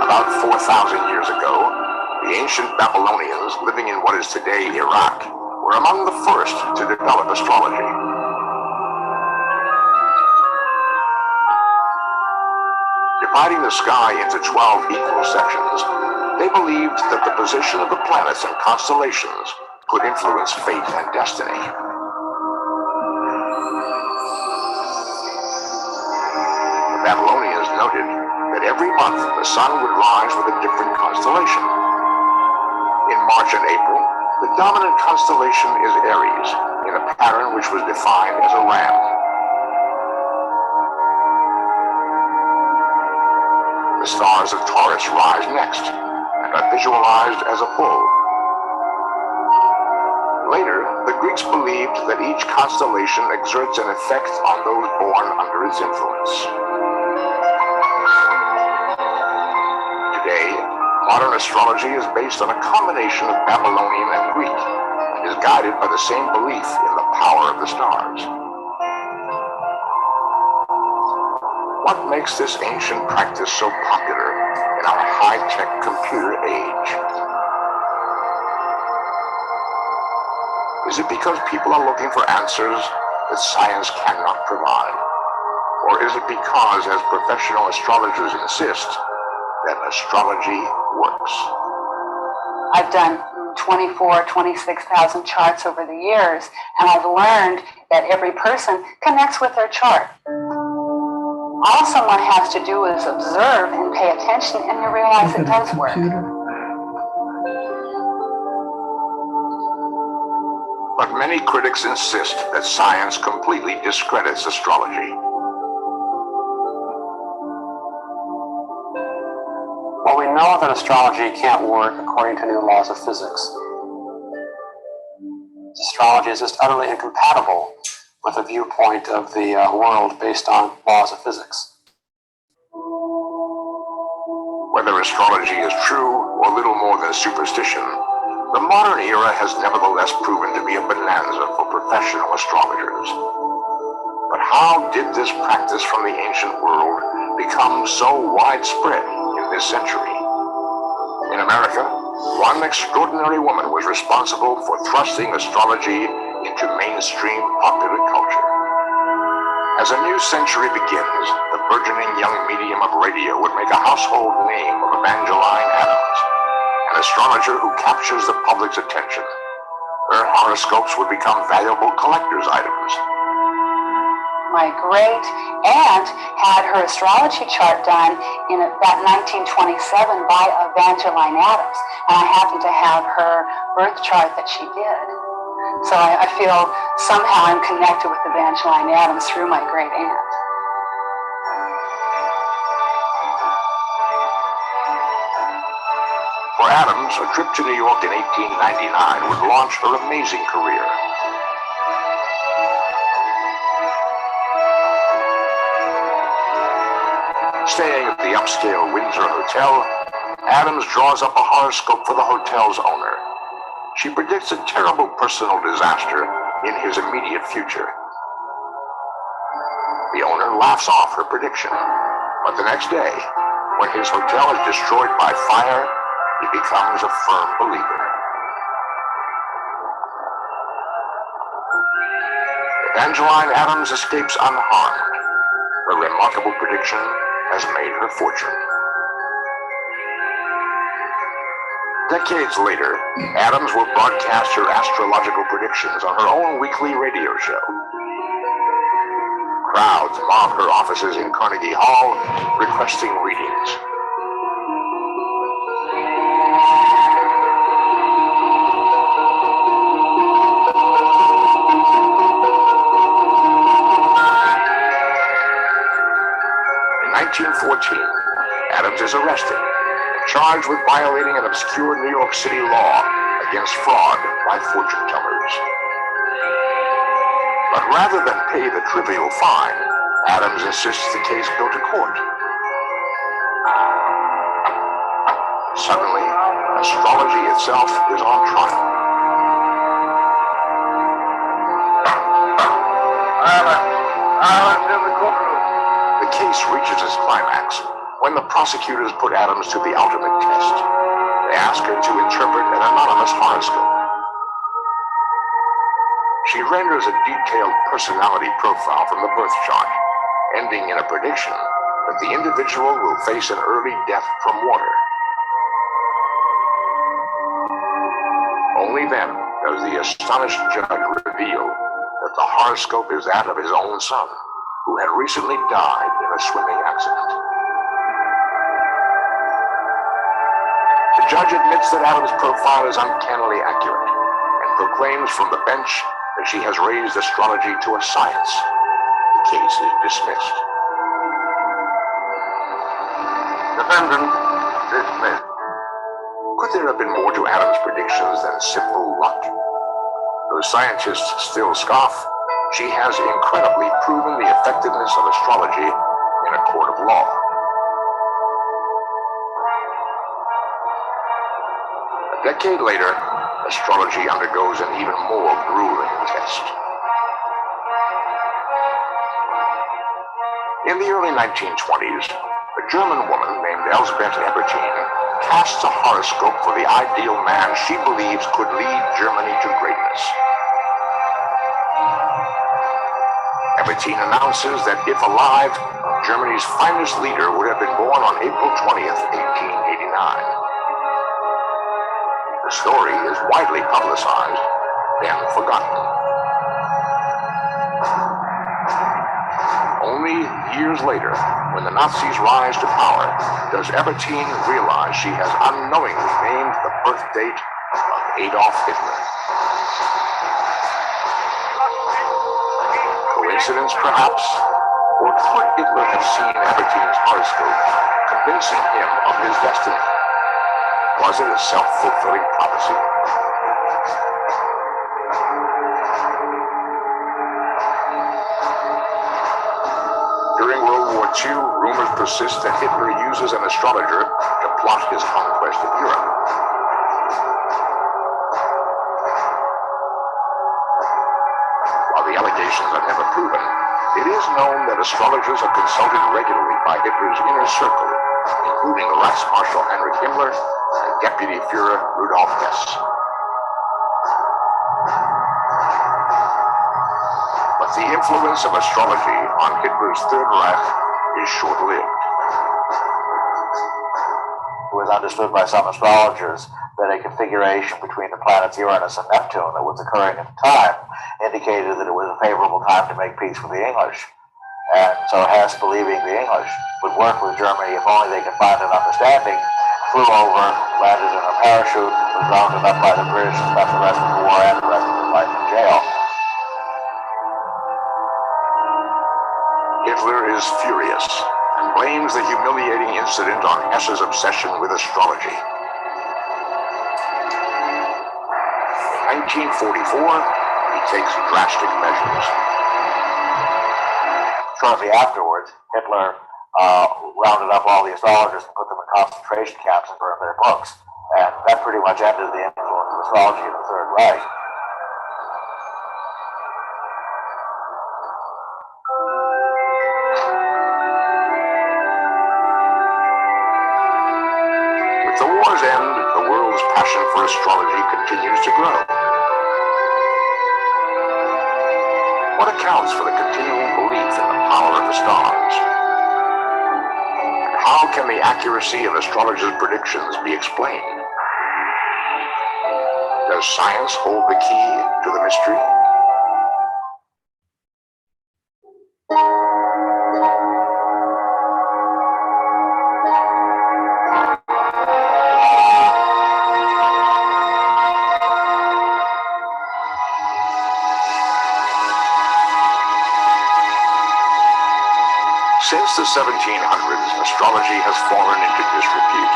About 4,000 years ago, the ancient Babylonians living in what is today Iraq were among the first to develop astrology. dividing the sky into 12 equal sections, they believed that the position of the planets and constellations could influence fate and destiny. The Babylonians noted that every month the sun would rise with a different constellation. In March and April, the dominant constellation is Aries, in a pattern which was defined as a ram. The stars of Taurus rise next and are visualized as a bull. Later, the Greeks believed that each constellation exerts an effect on those born under its influence. Today, modern astrology is based on a combination of Babylonian and Greek, and is guided by the same belief in the power of the stars. What makes this ancient practice so popular in our high-tech computer age? Is it because people are looking for answers that science cannot provide? Or is it because, as professional astrologers insist, that astrology works? I've done 26,000 charts over the years, and I've learned that every person connects with their chart. All someone has to do is observe and pay attention, and you realize it does work. But many critics insist that science completely discredits astrology. Well, we know that astrology can't work according to new laws of physics. Astrology is just utterly incompatible with a viewpoint of the world based on laws of physics. Whether astrology is true or little more than superstition, the modern era has nevertheless proven to be a bonanza for professional astrologers. But how did this practice from the ancient world become so widespread in this century? In America, one extraordinary woman was responsible for thrusting astrology into mainstream popular culture. As a new century begins, the burgeoning young medium of radio would make a household name of Evangeline Adams, an astrologer who captures the public's attention. Her horoscopes would become valuable collector's items. My great aunt had her astrology chart done in about 1927 by Evangeline Adams, and I happen to have her birth chart that she did. So I feel somehow I'm connected with Evangeline Adams through my great aunt. For Adams, a trip to New York in 1899 would launch her amazing career. Staying at the upscale Windsor Hotel, Adams draws up a horoscope for the hotel's owner. She predicts a terrible personal disaster in his immediate future. The owner laughs off her prediction, but the next day, when his hotel is destroyed by fire, he becomes a firm believer. Evangeline Adams escapes unharmed. Her remarkable prediction has made her fortune. Decades later, Adams will broadcast her astrological predictions on her own weekly radio show. Crowds mob her offices in Carnegie Hall, requesting readings. In 1914, Adams is arrested, charged with violating an obscure New York City law against fraud by fortune tellers. But rather than pay the trivial fine, Adams insists the case go to court. Suddenly, astrology itself is on trial. Adams in the courtroom. The case reaches its climax when the prosecutors put Adams to the ultimate test. They ask her to interpret an anonymous horoscope. She renders a detailed personality profile from the birth chart, ending in a prediction that the individual will face an early death from water. Only then does the astonished judge reveal that the horoscope is that of his own son, who had recently died in a swimming accident. The judge admits that Adam's profile is uncannily accurate and proclaims from the bench that she has raised astrology to a science. The case is dismissed. Defendant dismissed. Could there have been more to Adam's predictions than simple luck? Though scientists still scoff, she has incredibly proven the effectiveness of astrology in a court of law. A decade later, astrology undergoes an even more grueling test. In the early 1920s, a German woman named Elsbeth Ebertin casts a horoscope for the ideal man she believes could lead Germany to greatness. Ebertin announces that if alive, Germany's finest leader would have been born on April 20th, 1889. The story is widely publicized, then forgotten. Only years later, when the Nazis rise to power, does Ebertin realize she has unknowingly named the birth date of Adolf Hitler. Coincidence, perhaps? Or could Hitler have seen Ebertin's horoscope, convincing him of his destiny? Was it a self-fulfilling prophecy? During World War II, rumors persist that Hitler uses an astrologer to plot his conquest of Europe. While the allegations are never proven, it is known that astrologers are consulted regularly by Hitler's inner circle, including Reichsmarschall Heinrich Himmler and Deputy Führer Rudolf Hess. But the influence of astrology on Hitler's Third Reich is short-lived. It was understood by some astrologers that a configuration between the planets Uranus and Neptune that was occurring at the time indicated that it was a favorable time to make peace with the English. And so Hess, believing the English would work with Germany if only they could find an understanding, flew over, landed in a parachute, was rounded up by the British, and spent the rest of the war and the rest of his life in jail. Hitler is furious and blames the humiliating incident on Hess's obsession with astrology. In 1944, he takes drastic measures. Shortly afterwards, Hitler rounded up all the astrologers and put them in concentration camps and burned their books. And that pretty much ended the influence of astrology in the Third Reich. With the war's end, the world's passion for astrology continues to grow. What accounts for the continuing belief in the power of the stars? And how can the accuracy of astrologers' predictions be explained? Does science hold the key to the mystery? Since the 1700s, astrology has fallen into disrepute.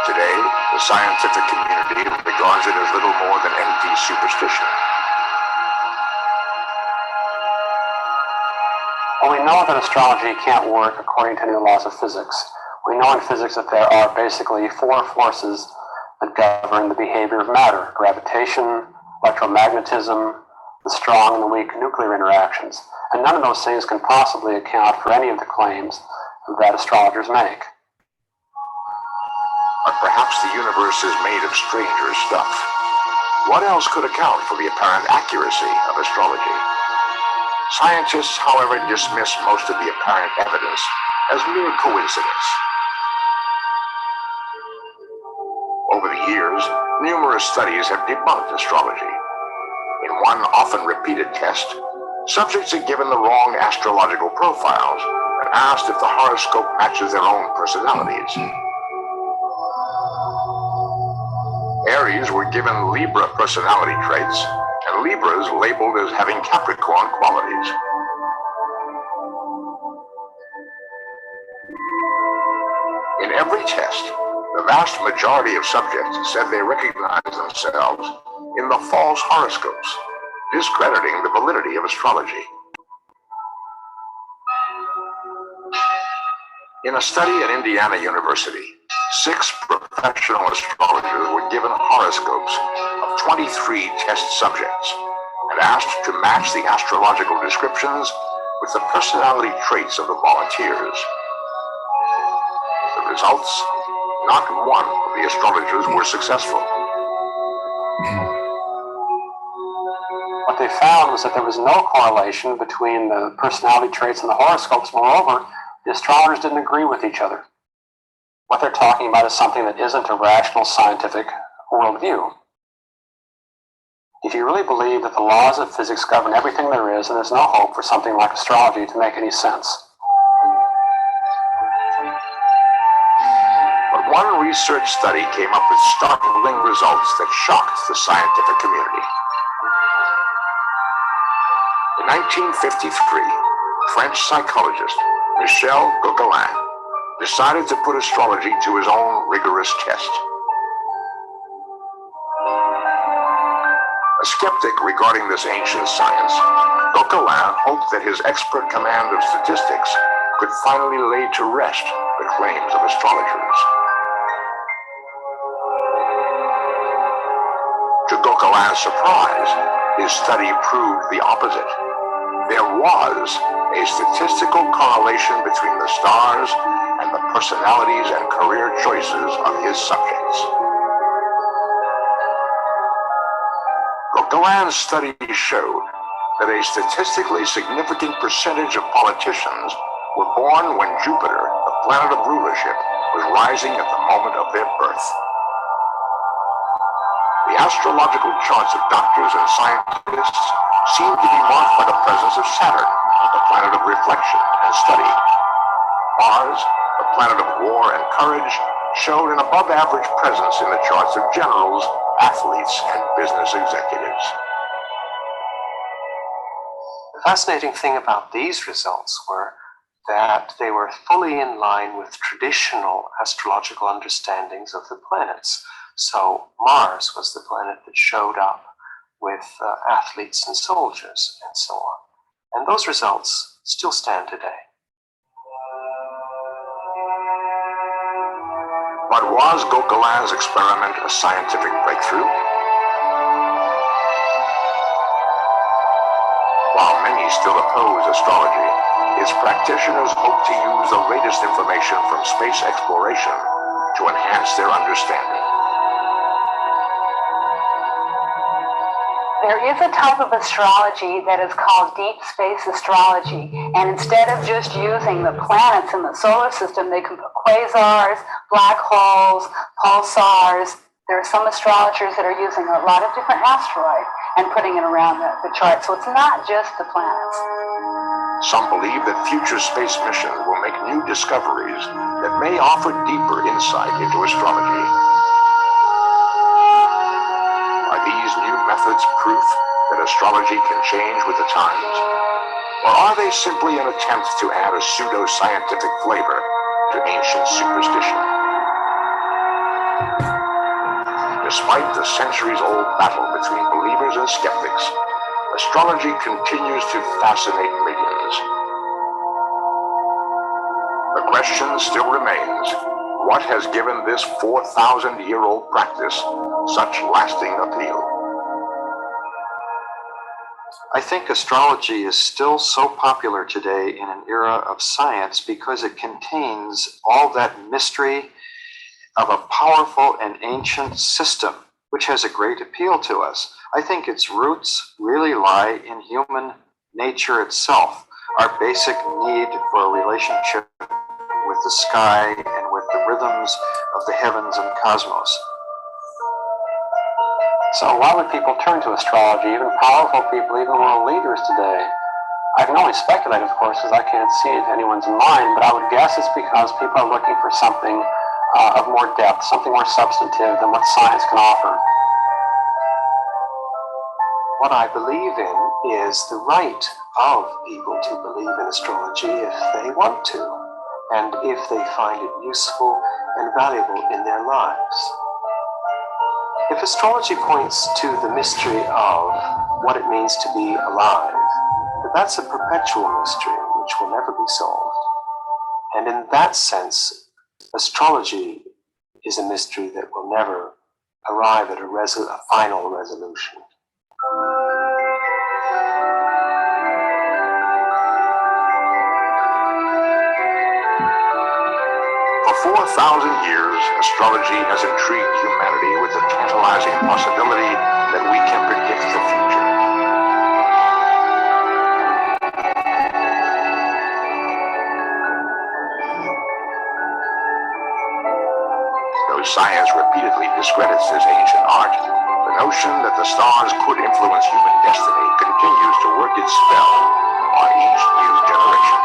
Today, the scientific community regards it as little more than empty superstition. Well, we know that astrology can't work according to new laws of physics. We know in physics that there are basically four forces that govern the behavior of matter: gravitation, electromagnetism, the strong and the weak nuclear interactions. And none of those things can possibly account for any of the claims that astrologers make. But perhaps the universe is made of stranger stuff. What else could account for the apparent accuracy of astrology? Scientists, however, dismiss most of the apparent evidence as mere coincidence. Over the years, numerous studies have debunked astrology. In one often repeated test, subjects are given the wrong astrological profiles and asked if the horoscope matches their own personalities. Aries were given Libra personality traits, and Libras labeled as having Capricorn qualities. In every test, the vast majority of subjects said they recognized themselves in the false horoscopes, discrediting the validity of astrology. In a study at Indiana University, 6 professional astrologers were given horoscopes of 23 test subjects and asked to match the astrological descriptions with the personality traits of the volunteers. The results? Not one of the astrologers were successful. What they found was that there was no correlation between the personality traits and the horoscopes. Moreover, the astrologers didn't agree with each other. What they're talking about is something that isn't a rational scientific worldview. If you really believe that the laws of physics govern everything there is, then there's no hope for something like astrology to make any sense. But one research study came up with startling results that shocked the scientific community. In 1953, French psychologist Michel Gauquelin decided to put astrology to his own rigorous test. A skeptic regarding this ancient science, Gauquelin hoped that his expert command of statistics could finally lay to rest the claims of astrologers. To Gauquelin's surprise, his study proved the opposite. There was a statistical correlation between the stars and the personalities and career choices of his subjects. Gauquelin's study showed that a statistically significant percentage of politicians were born when Jupiter, the planet of rulership, was rising at the moment of their birth. The astrological charts of doctors and scientists seemed to be marked by the presence of Saturn, the planet of reflection and study. Mars, the planet of war and courage, showed an above-average presence in the charts of generals, athletes, and business executives. The fascinating thing about these results were that they were fully in line with traditional astrological understandings of the planets. So Mars was the planet that showed up with athletes and soldiers and so on. And those results still stand today. But was Gauquelin's experiment a scientific breakthrough? While many still oppose astrology, its practitioners hope to use the latest information from space exploration to enhance their understanding. There is a type of astrology that is called deep space astrology, and instead of just using the planets in the solar system, they can put quasars, black holes, pulsars. There are some astrologers that are using a lot of different asteroids and putting it around the chart, so it's not just the planets. Some believe that future space missions will make new discoveries that may offer deeper insight into astrology. Are these new methods proof that astrology can change with the times? Or are they simply an attempt to add a pseudo-scientific flavor to ancient superstition? Despite the centuries-old battle between believers and skeptics, astrology continues to fascinate millions. The question still remains, what has given this 4,000-year-old practice such lasting appeal? I think astrology is still so popular today in an era of science because it contains all that mystery of a powerful and ancient system, which has a great appeal to us. I think its roots really lie in human nature itself, our basic need for a relationship with the sky and with the rhythms of the heavens and cosmos. So why would people turn to astrology, even powerful people, even world leaders today? I can only speculate, of course, because I can't see into anyone's mind, but I would guess it's because people are looking for something of more depth, something more substantive than what science can offer. What I believe in is the right of people to believe in astrology if they want to, and if they find it useful and valuable in their lives. If astrology points to the mystery of what it means to be alive, that's a perpetual mystery which will never be solved. And in that sense, astrology is a mystery that will never arrive at a final resolution. For 4,000 years, astrology has intrigued humanity with the tantalizing possibility that we can predict the future. Though science repeatedly discredits this ancient art, the notion that the stars could influence human destiny continues to work its spell on each new generation.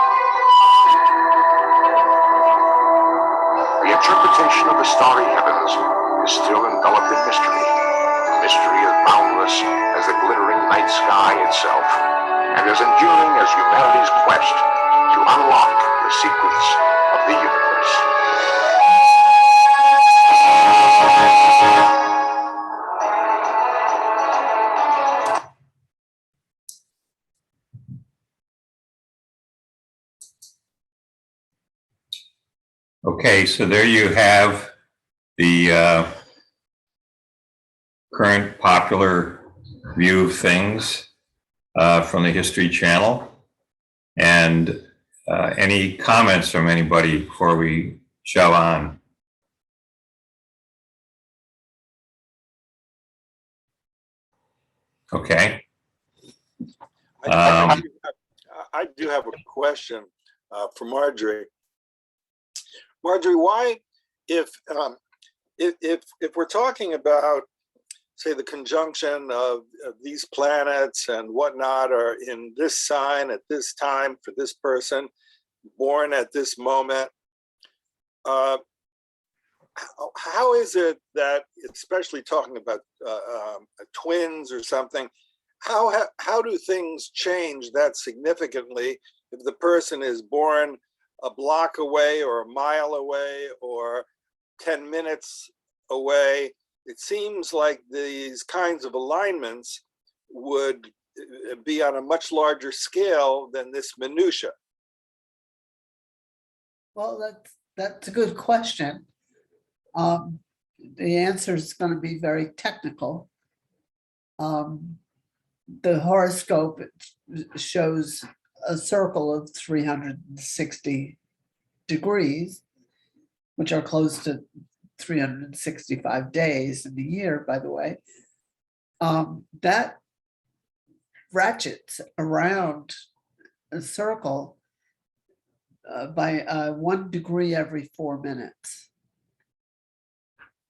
The interpretation of the starry heavens is still enveloped in mystery. Mystery as boundless as the glittering night sky itself, and as enduring as humanity's quest to unlock the secrets of the universe. Okay, so there you have the current popular view of things from the History Channel. And any comments from anybody before we shove on? Okay. I do have a question for Marjorie. Marjorie, why, if we're talking about, say, the conjunction of these planets and whatnot are in this sign at this time for this person, born at this moment, how is it that, especially talking about twins or something, how do things change that significantly if the person is born a block away or a mile away or 10 minutes away? It seems like these kinds of alignments would be on a much larger scale than this minutia. Well, that's a good question. The answer is going to be very technical. The horoscope shows a circle of 360 degrees, which are close to 365 days in the year, by the way. That ratchets around a circle by 1 degree every 4 minutes.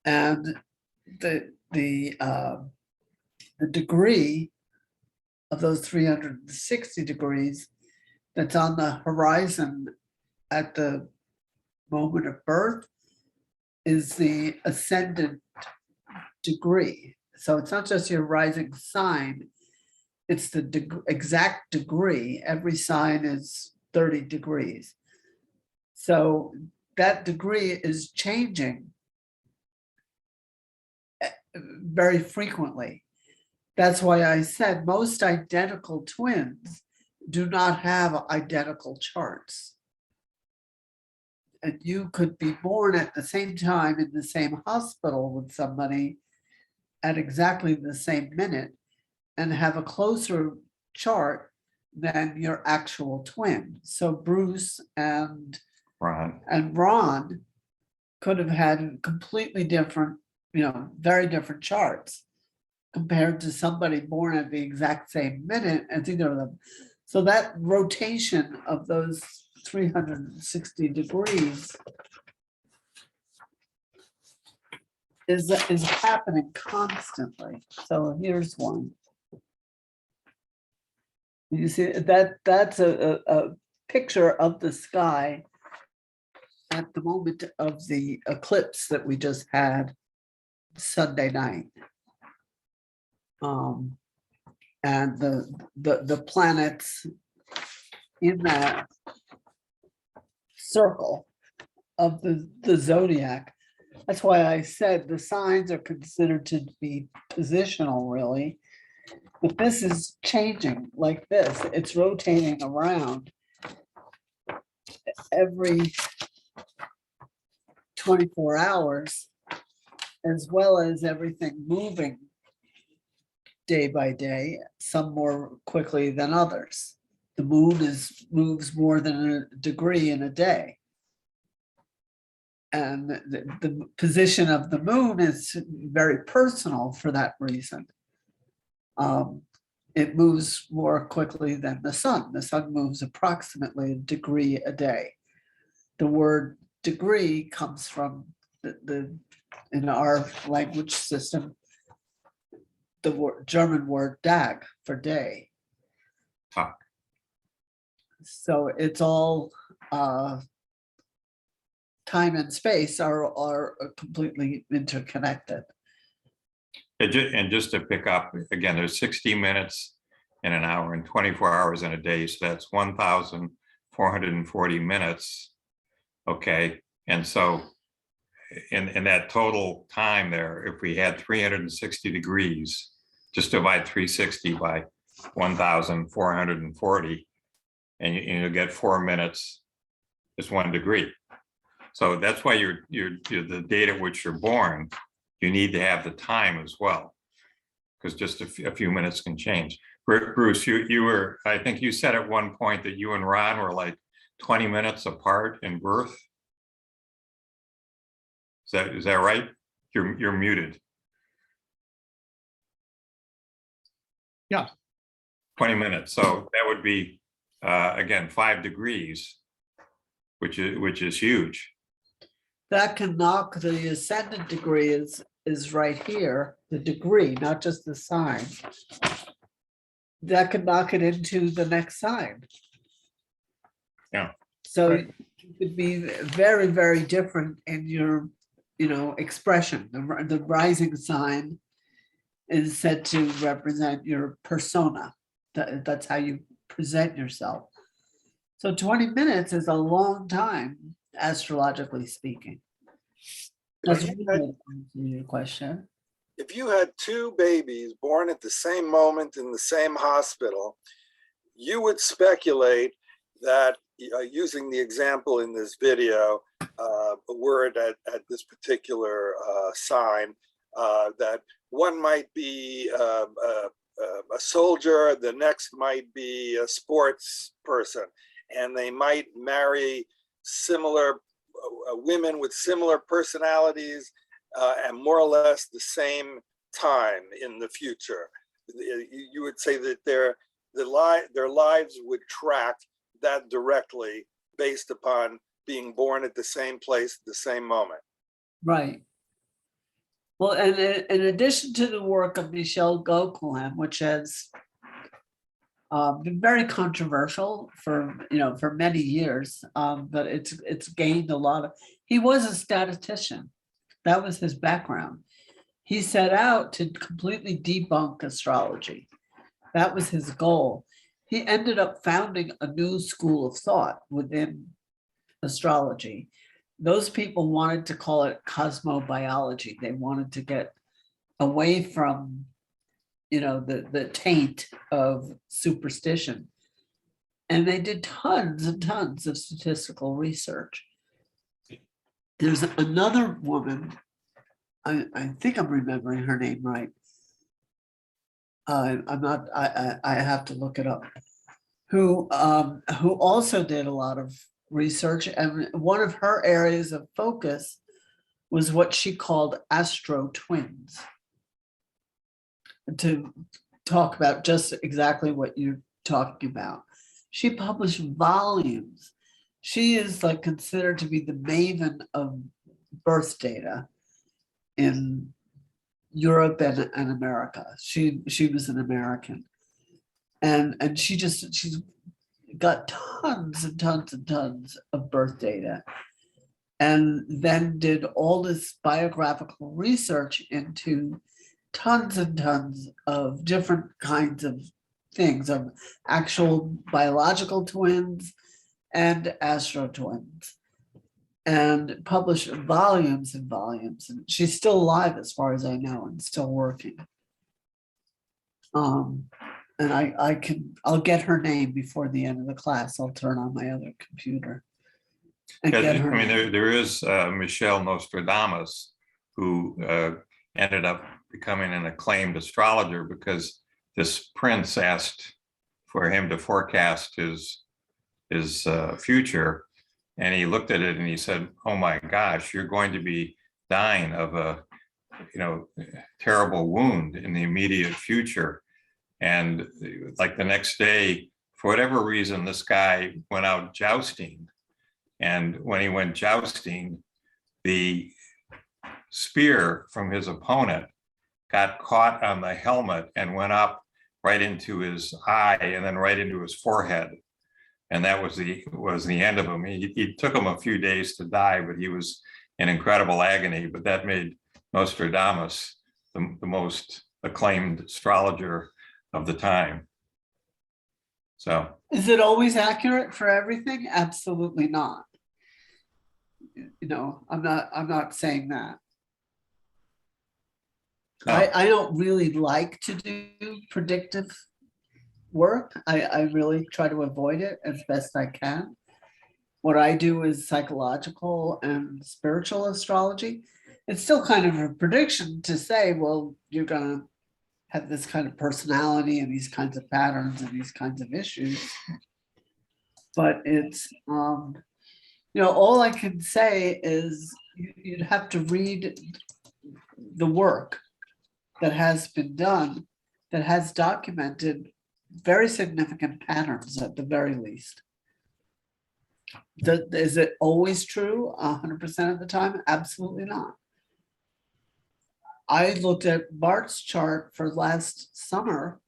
And the degree of those 360 degrees that's on the horizon at the moment of birth is the ascendant degree. So it's not just your rising sign, it's the exact degree. Every sign is 30 degrees. So that degree is changing very frequently. That's why I said most identical twins do not have identical charts. And you could be born at the same time in the same hospital with somebody at exactly the same minute and have a closer chart than your actual twin. So Bruce and Ron could have had completely different, very different charts compared to somebody born at the exact same minute as either of them. So that rotation of those 360 degrees is happening constantly. So here's one. You see that's a picture of the sky at the moment of the eclipse that we just had Sunday night. And the planets in that circle of the zodiac. That's why I said the signs are considered to be positional, really. But this is changing like this. It's rotating around every 24 hours, as well as everything moving day by day, some more quickly than others. The moon moves more than a degree in a day. And the position of the moon is very personal for that reason. It moves more quickly than the sun. The sun moves approximately a degree a day. The word degree comes from in our language system, the German word Tag for day. Tag. So it's all time and space are completely interconnected. And just to pick up, again, there's 60 minutes in an hour and 24 hours in a day. So that's 1,440 minutes. Okay. And so in that total time there, if we had 360 degrees, just divide 360 by 1,440, and you get 4 minutes is 1 degree. So that's why you're the date at which you're born, you need to have the time as well, because just a few minutes can change. Bruce, you were, I think you said at one point that you and Ron were like 20 minutes apart in birth. Is that right? You're muted. Yeah. 20 minutes. So that would be again 5 degrees, which is huge. That can knock the ascendant degree is right here, the degree, not just the sign. That could knock it into the next sign. Yeah. So Right. it could be very, very different in your, expression. The rising sign is said to represent your persona. That's how you present yourself. So 20 minutes is a long time, astrologically speaking. That's your question. If you had 2 babies born at the same moment in the same hospital, you would speculate that using the example in this video, a word at this particular sign, that one might be a soldier, the next might be a sports person, and they might marry similar women with similar personalities and more or less the same time in the future. You would say that their lives would track that directly based upon being born at the same place at the same moment. Right. Well, and in addition to the work of Michel Gauquelin, which has been very controversial for many years, but it's gained a lot of. He was a statistician. That was his background. He set out to completely debunk astrology. That was his goal. He ended up founding a new school of thought within astrology. Those people wanted to call it cosmobiology. They wanted to get away from, the taint of superstition. And they did tons and tons of statistical research. There's another woman, I think I'm remembering her name right. I'm not, I have to look it up. Who also did a lot of research, and one of her areas of focus was what she called astro twins. To talk about just exactly what you're talking about. She published volumes. She is like considered to be the maven of birth data in Europe and America. She was an American. And she's got tons and tons and tons of birth data, and then did all this biographical research into tons and tons of different kinds of things, of actual biological twins and astro twins, and published volumes and volumes. And she's still alive as far as I know and still working. And I'll get her name before the end of the class. I'll turn on my other computer. And Yeah, get I her mean, name. there is Michelle Nostradamus, who ended up becoming an acclaimed astrologer because this prince asked for him to forecast his future. And he looked at it and he said, "Oh my gosh, you're going to be dying of a terrible wound in the immediate future." And like the next day, for whatever reason, this guy went out jousting. And when he went jousting, the spear from his opponent got caught on the helmet and went up right into his eye and then right into his forehead. And that was the end of him. It took him a few days to die, but he was in incredible agony. But that made Nostradamus the most acclaimed astrologer of the time. So Is it always accurate for everything? Absolutely not. I'm not saying that. no. I don't really like to do predictive work. I really try to avoid it as best I can. What I do is psychological and spiritual astrology. It's still kind of a prediction to say, well, you're going to have this kind of personality and these kinds of patterns and these kinds of issues. But it's, all I can say is you'd have to read the work that has been done, that has documented very significant patterns at the very least. Is it always true 100% of the time? Absolutely not. I looked at Bart's chart for last summer,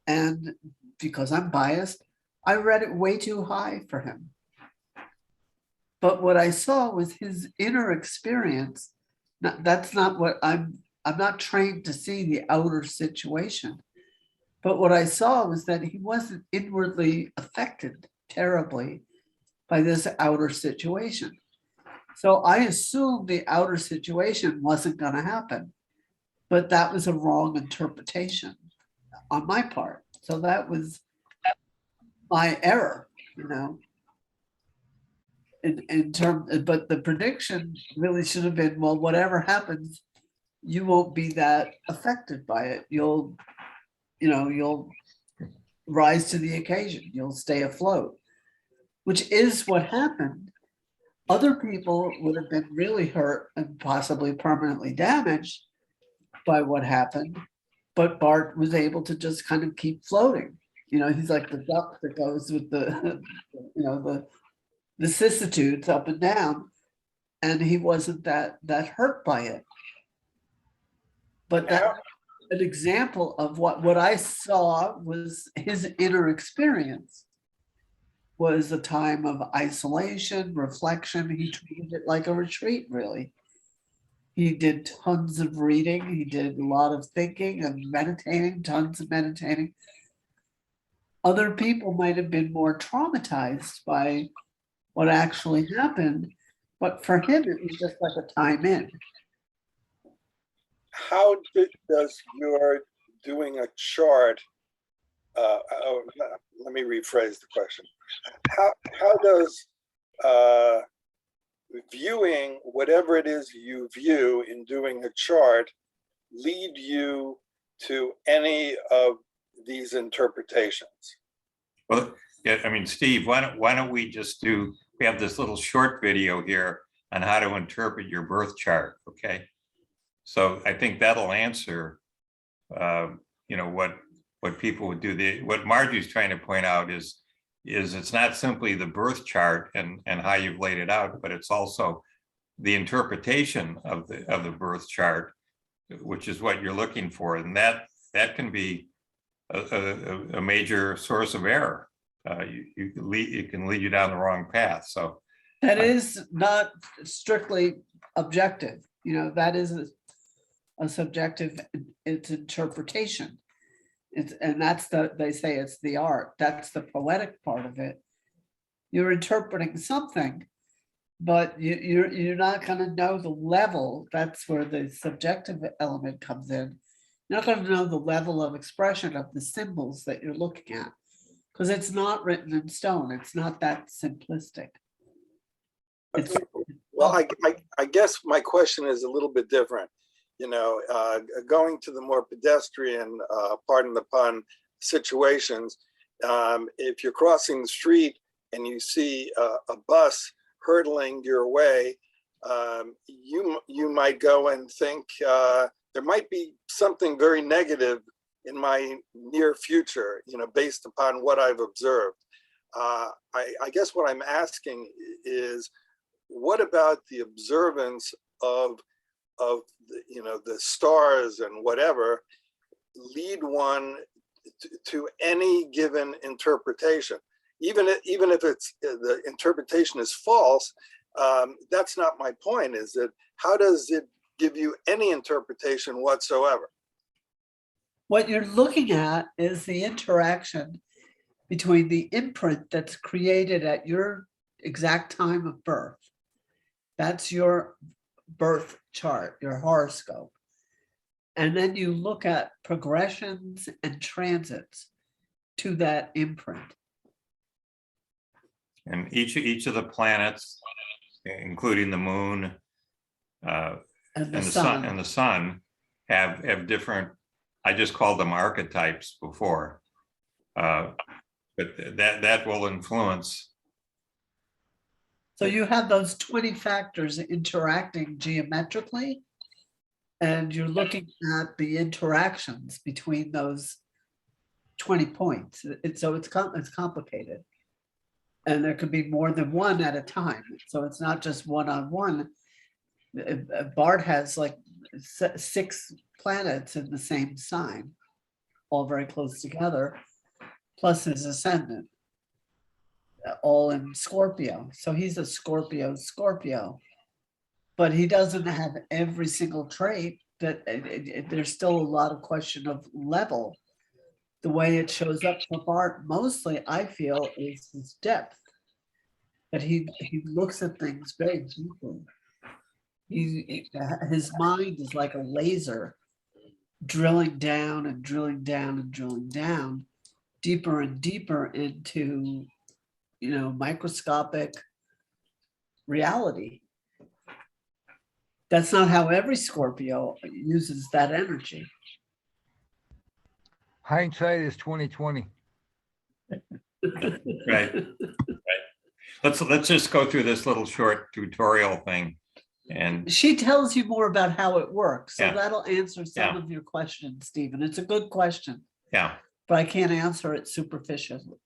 and because I'm biased, I read it way too high for him. But what I saw was his inner experience. That's not what I'm not trained to see the outer situation. But what I saw was that he wasn't inwardly affected terribly by this outer situation. So I assumed the outer situation wasn't going to happen, but that was a wrong interpretation on my part. So that was my error, in terms, but the prediction really should have been, well, whatever happens, you won't be that affected by it. You'll rise to the occasion. You'll stay afloat, which is what happened. Other people would have been really hurt and possibly permanently damaged by what happened, but Bart was able to just kind of keep floating. He's like the duck that goes with the vicissitudes up and down, and he wasn't that hurt by it. But that an example of what I saw was his inner experience. Was a time of isolation, reflection. He treated it like a retreat, really. He did tons of reading. He did a lot of thinking and meditating, tons of meditating. Other people might have been more traumatized by what actually happened, but for him, it was just like a time in. How does your doing a chart, let me rephrase the question. How does viewing whatever it is you view in doing a chart lead you to any of these interpretations? Well, yeah, I mean, Steve, why don't we just we have this little short video here on how to interpret your birth chart, okay? So I think that'll answer, what people would do. What Margie's trying to point out is is it's not simply the birth chart and how you've laid it out, but it's also the interpretation of the birth chart, which is what you're looking for, and that can be a major source of error. It can lead you down the wrong path. So that is not strictly objective. You know, that is a subjective, it's interpretation. And that's they say it's the art. That's the poetic part of it. You're interpreting something, but you're not going to know the level. That's where the subjective element comes in. You're not going to know the level of expression of the symbols that you're looking at, because it's not written in stone. It's not that simplistic. Well, I guess my question is a little bit different. You know, going to the more pedestrian, pardon the pun, situations, if you're crossing the street and you see a bus hurtling your way, you might go and think there might be something very negative in my near future, you know, based upon what I've observed. I guess what I'm asking is, what about the observance of you know, the stars and whatever lead one to any given interpretation, even if it's the interpretation is false? That's not my point. Is that how does it give you any interpretation whatsoever? What you're looking at is the interaction between the imprint that's created at your exact time of birth. That's your birth chart, your horoscope. And then you look at progressions and transits to that imprint. and each of the planets, including the moon And and the the sun. sun, have different. I just called them archetypes before, but that will influence. So you have those 20 factors interacting geometrically, and you're looking at the interactions between those 20 points. So it's complicated. And there could be more than one at a time. So it's not just one-on-one. Bart has like 6 planets in the same sign, all very close together, plus his ascendant, all in Scorpio. So he's a Scorpio, but he doesn't have every single trait. That there's still a lot of question of level. The way it shows up for Bart, mostly I feel, is his depth. That he looks at things very deeply. His mind is like a laser, drilling down and drilling down and drilling down, deeper and deeper into, you know, microscopic reality. That's not how every Scorpio uses that energy. Hindsight is 20/20. Right. Let's just go through this little short tutorial thing. And she tells you more about how it works. So Yeah. that'll answer some of your questions, Stephen. It's a good question, yeah, but I can't answer it superficially.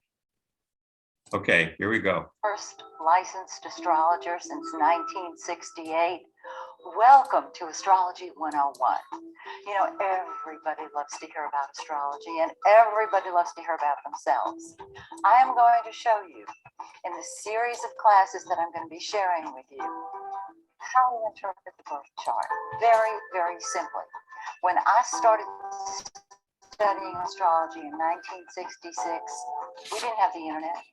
okay, here we go. First licensed astrologer since 1968. Welcome to Astrology 101. You know, everybody loves to hear about astrology and everybody loves to hear about themselves. I am going to show you in the series of classes that I'm going to be sharing with you how to interpret the birth chart. Very, very simply. When I started studying astrology in 1966, we didn't have the internet.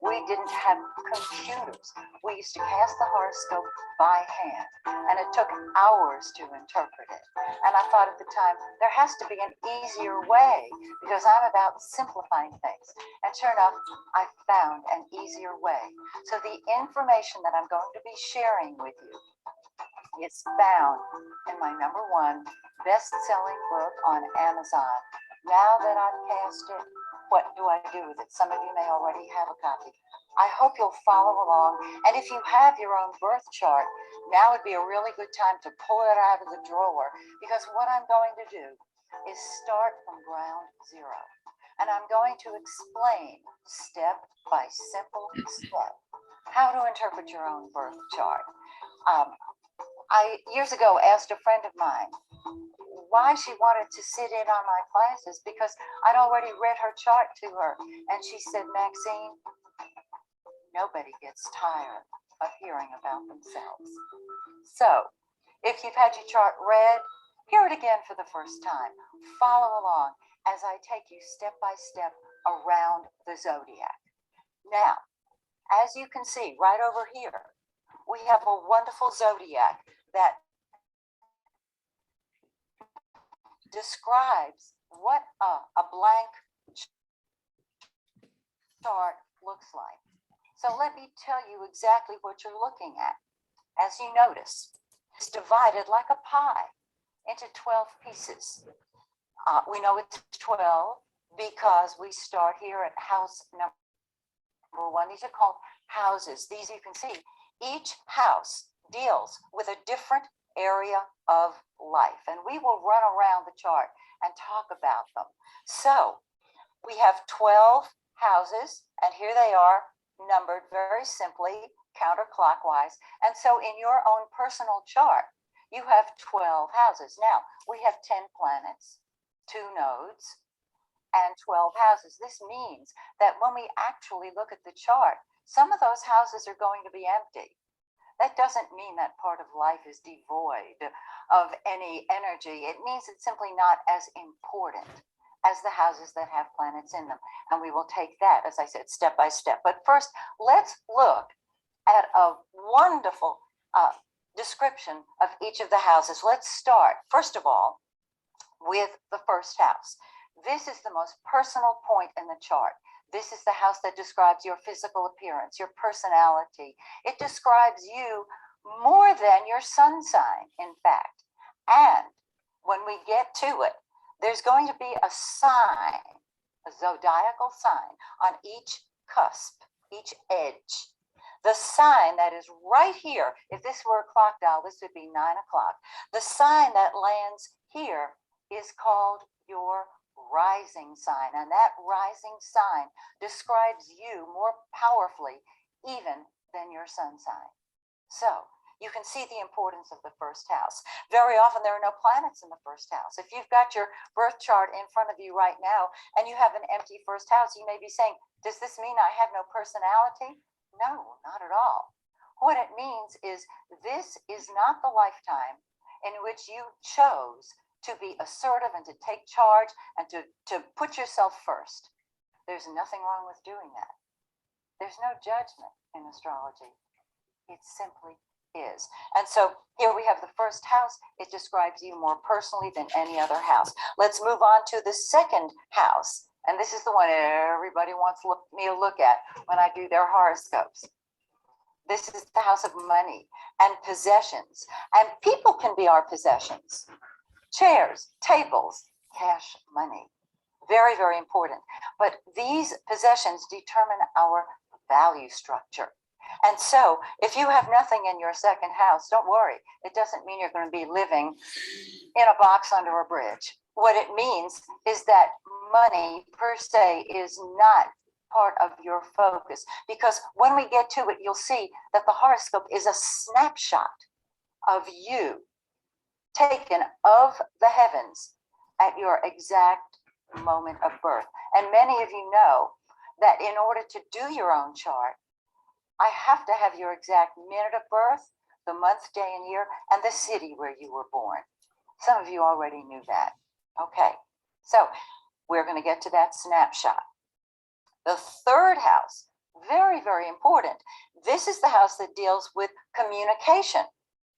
We didn't have computers. We used to cast the horoscope by hand, and it took hours to interpret it. And I thought at the time, there has to be an easier way because I'm about simplifying things. And sure enough, I found an easier way. So the information that I'm going to be sharing with you is found in my #1 best-selling book on Amazon. Now that I've cast it, what do I do with it? Some of you may already have a copy. I hope you'll follow along. And if you have your own birth chart, now would be a really good time to pull it out of the drawer, because what I'm going to do is start from ground zero. and I'm going to explain step by simple step how to interpret your own birth chart. I years ago asked a friend of mine why she wanted to sit in on my classes because I'd already read her chart to her. And she said, Maxine, nobody gets tired of hearing about themselves. So if you've had your chart read, hear it again for the first time. Follow along as I take you step by step around the zodiac. Now, as you can see right over here, we have a wonderful zodiac that describes what a blank chart looks like. So let me tell you exactly what you're looking at. As you notice, it's divided like a pie into 12 pieces. We know it's 12 because we start here at house number 1. These are called houses. These you can see, each house deals with a different area of life, and we will run around the chart and talk about them. So we have 12 houses, and here they are numbered very simply counterclockwise. And so in your own personal chart, you have 12 houses. Now we have 10 planets, 2 nodes, and 12 houses. This means that when we actually look at the chart, some of those houses are going to be empty. That doesn't mean that part of life is devoid of any energy. It means it's simply not as important as the houses that have planets in them. And we will take that, as I said, step by step. But first, let's look at a wonderful description of each of the houses. Let's start, first of all, with the first house. This is the most personal point in the chart. This is the house that describes your physical appearance, your personality. It describes you more than your sun sign, in fact. And when we get to it, there's going to be a sign, a zodiacal sign on each cusp, each edge. The sign that is right here, if this were a clock dial, this would be 9 o'clock. The sign that lands here is called your rising sign, and that rising sign describes you more powerfully even than your sun sign. So you can see the importance of the first house. Very often there are no planets in the first house. If you've got your birth chart in front of you right now and you have an empty first house, you may be saying, does this mean I have no personality? No, not at all. What it means is this is not the lifetime in which you chose to be assertive and to take charge and to put yourself first. There's nothing wrong with doing that. There's no judgment in astrology. It simply is. And so here we have the first house. It describes you more personally than any other house. Let's move on to the second house. And this is the one everybody wants me to look at when I do their horoscopes. This is the house of money and possessions. And people can be our possessions. Chairs, tables, cash, money. Very, very important. But these possessions determine our value structure. And so if you have nothing in your second house, don't worry. It doesn't mean you're going to be living in a box under a bridge. What it means is that money per se is not part of your focus, because when we get to it, you'll see that the horoscope is a snapshot of you taken of the heavens at your exact moment of birth. And many of you know that in order to do your own chart, I have to have your exact minute of birth, the month, day, and year, and the city where you were born. Some of you already knew that. Okay, so we're going to get to that snapshot. The third house, very, very important. This is the house that deals with communication.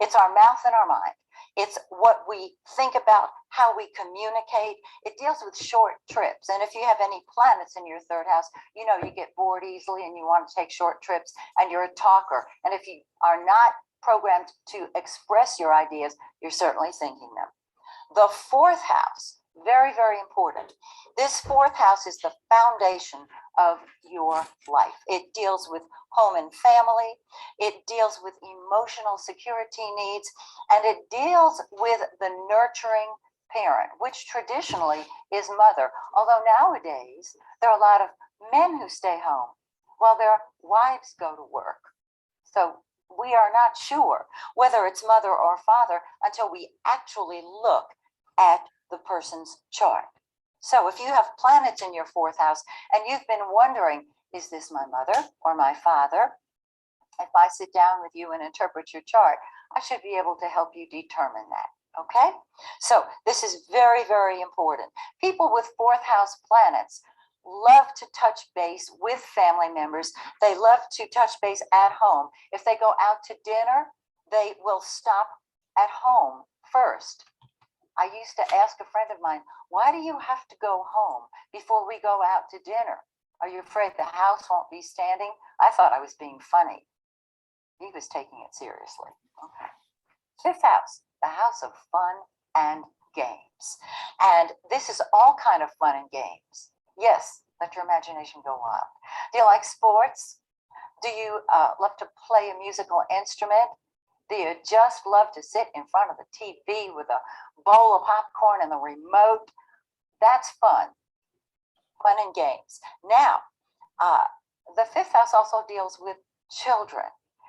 It's our mouth and our mind. It's what we think about, how we communicate. It deals with short trips. And if you have any planets in your third house, you know you get bored easily and you want to take short trips and you're a talker. And if you are not programmed to express your ideas, you're certainly thinking them. The fourth house, very, very important. This fourth house is the foundation of your life. It deals with home and family. It deals with emotional security needs, and it deals with the nurturing parent, which traditionally is mother. Although nowadays, there are a lot of men who stay home while their wives go to work. So we are not sure whether it's mother or father until we actually look at the person's chart. So if you have planets in your fourth house and you've been wondering, is this my mother or my father? If I sit down with you and interpret your chart, I should be able to help you determine that. Okay? So this is very, very important. People with fourth house planets love to touch base with family members. They love to touch base at home. If they go out to dinner, they will stop at home first. I used to ask a friend of mine, why do you have to go home before we go out to dinner? Are you afraid the house won't be standing? I thought I was being funny. He was taking it seriously. Okay. Fifth house, the house of fun and games. And this is all kind of fun and games. Yes, let your imagination go wild. Do you like sports? Do you love to play a musical instrument? Do you just love to sit in front of the TV with a bowl of popcorn and the remote? That's fun. Fun and games. Now, the fifth house also deals with children.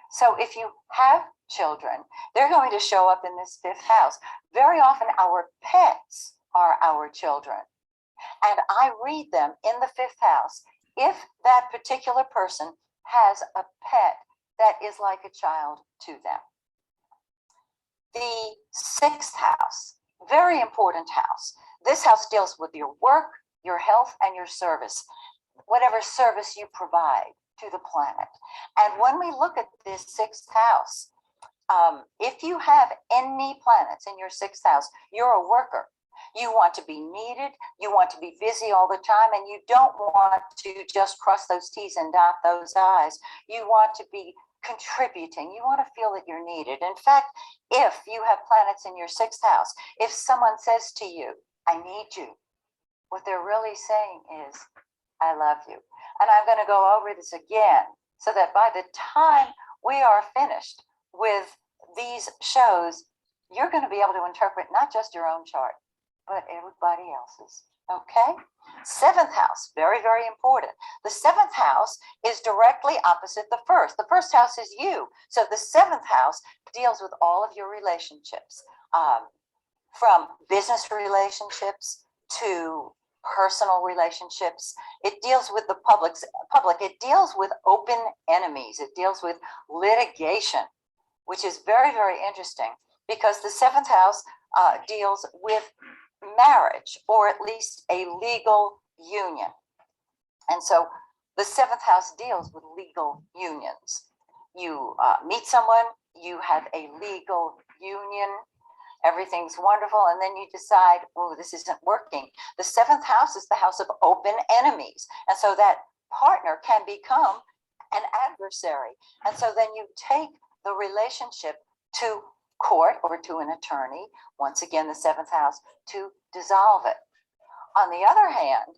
So if you have children, they're going to show up in this fifth house. Very often our pets are our children. And I read them in the fifth house if that particular person has a pet that is like a child to them. The sixth house, very important house. This house deals with your work, your health, and your service, whatever service you provide to the planet. And when we look at this sixth house, if you have any planets in your sixth house, you're a worker. You want to be needed, you want to be busy all the time, and you don't want to just cross those T's and dot those I's. You want to be contributing. You want to feel that you're needed. In fact, if you have planets in your sixth house, if someone says to you, I need you, what they're really saying is, I love you. And I'm going to go over this again so that by the time we are finished with these shows, you're going to be able to interpret not just your own chart, but everybody else's. Okay? Seventh house, very, very important. The seventh house is directly opposite the first. The first house is you. So the seventh house deals with all of your relationships, from business relationships to personal relationships. It deals with the public. It deals with open enemies. It deals with litigation, which is very, very interesting because the seventh house deals with marriage, or at least a legal union. And so the seventh house deals with legal unions. You meet someone, you have a legal union, everything's wonderful, and then you decide, oh, this isn't working. The seventh house is the house of open enemies. And so that partner can become an adversary. And so then you take the relationship to court or to an attorney, once again, the seventh house, to dissolve it. On the other hand,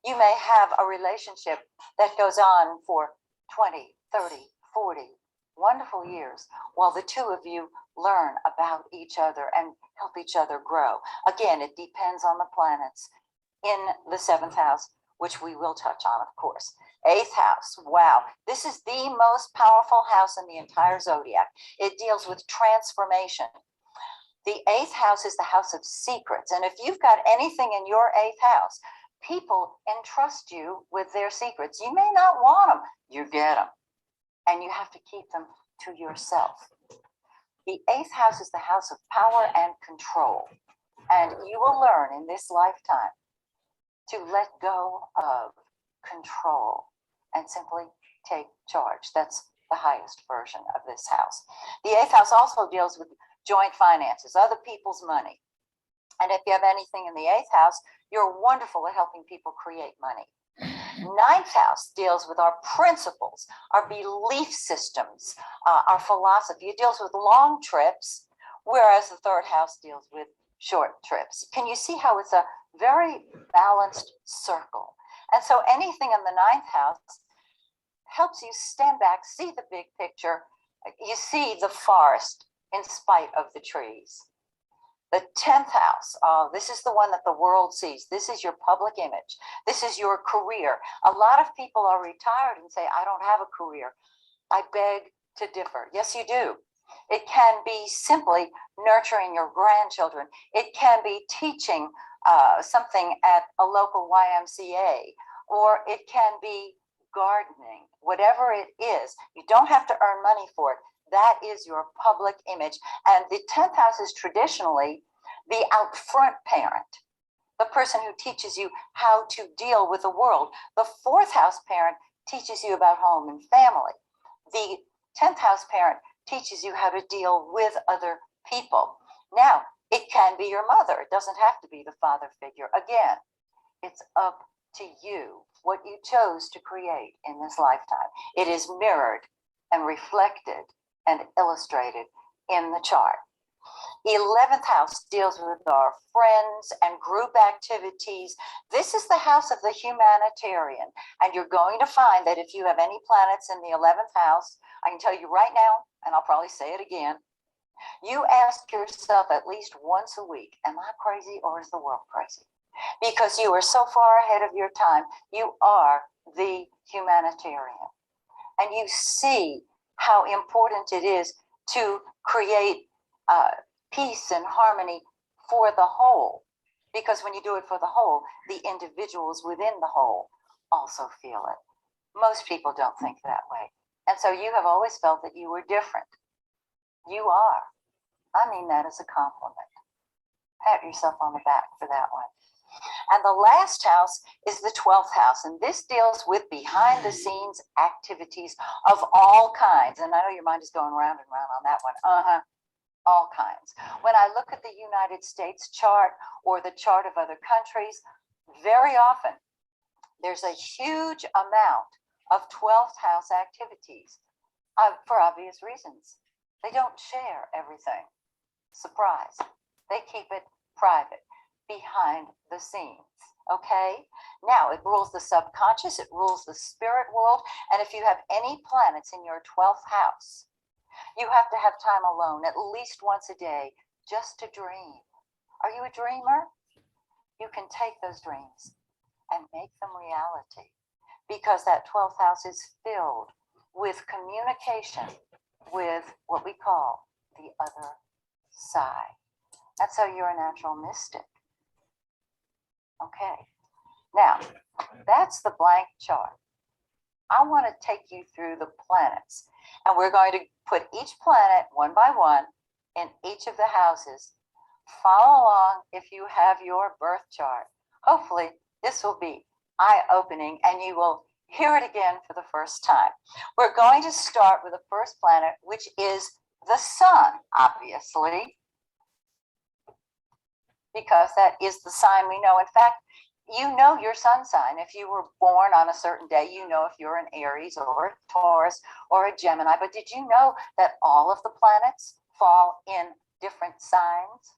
you may have a relationship that goes on for 20, 30, 40 wonderful years while the two of you learn about each other and help each other grow. Again, it depends on the planets in the seventh house, which we will touch on, of course. Eighth house, wow, this is the most powerful house in the entire zodiac. It deals with transformation. The eighth house is the house of secrets. And if you've got anything in your eighth house, people entrust you with their secrets. You may not want them, you get them. And you have to keep them to yourself. The eighth house is the house of power and control. And you will learn in this lifetime to let go of control and simply take charge. That's the highest version of this house. The eighth house also deals with joint finances, other people's money. And if you have anything in the eighth house, you're wonderful at helping people create money. Ninth house deals with our principles, our belief systems, our philosophy. It deals with long trips, whereas the third house deals with short trips. Can you see how it's a very balanced circle? And so anything in the ninth house helps you stand back, see the big picture. You see the forest in spite of the trees. The 10th house, this is the one that the world sees. This is your public image. This is your career. A lot of people are retired and say, I don't have a career. I beg to differ. Yes, you do. It can be simply nurturing your grandchildren. It can be teaching something at a local YMCA, or it can be gardening, whatever it is. You don't have to earn money for it. That is your public image. And the 10th house is traditionally the out front parent, the person who teaches you how to deal with the world. The 4th house parent teaches you about home and family. The 10th house parent teaches you how to deal with other people. Now, it can be your mother. It doesn't have to be the father figure. Again, it's up to you what you chose to create in this lifetime. It is mirrored and reflected and illustrated in the chart. 11th house deals with our friends and group activities. This is the house of the humanitarian. And you're going to find that if you have any planets in the 11th house, I can tell you right now, and I'll probably say it again, you ask yourself at least once a week, am I crazy or is the world crazy? Because you are so far ahead of your time. You are the humanitarian. And you see how important it is to create peace and harmony for the whole. Because when you do it for the whole, the individuals within the whole also feel it. Most people don't think that way. And so you have always felt that you were different. You are. I mean that as a compliment. Pat yourself on the back for that one. And the last house is the 12th house. And this deals with behind the scenes activities of all kinds. And I know your mind is going round and round on that one. All kinds. When I look at the United States chart or the chart of other countries, very often there's a huge amount of 12th house activities for obvious reasons. They don't share everything. Surprise. They keep it private, behind the scenes. Okay? Now, it rules the subconscious, it rules the spirit world. And if you have any planets in your 12th house, you have to have time alone at least once a day just to dream. Are you a dreamer? You can take those dreams and make them reality, because that 12th house is filled with communication with what we call the other side. And so you're a natural mystic. Okay. Now, that's the blank chart. I want to take you through the planets, and we're going to put each planet one by one in each of the houses. Follow along if you have your birth chart. Hopefully, this will be eye-opening and you will hear it again for the first time. We're going to start with the first planet, which is the sun, obviously, because that is the sign we know. In fact, you know your sun sign. If you were born on a certain day, you know if you're an Aries or a Taurus or a Gemini. But did you know that all of the planets fall in different signs?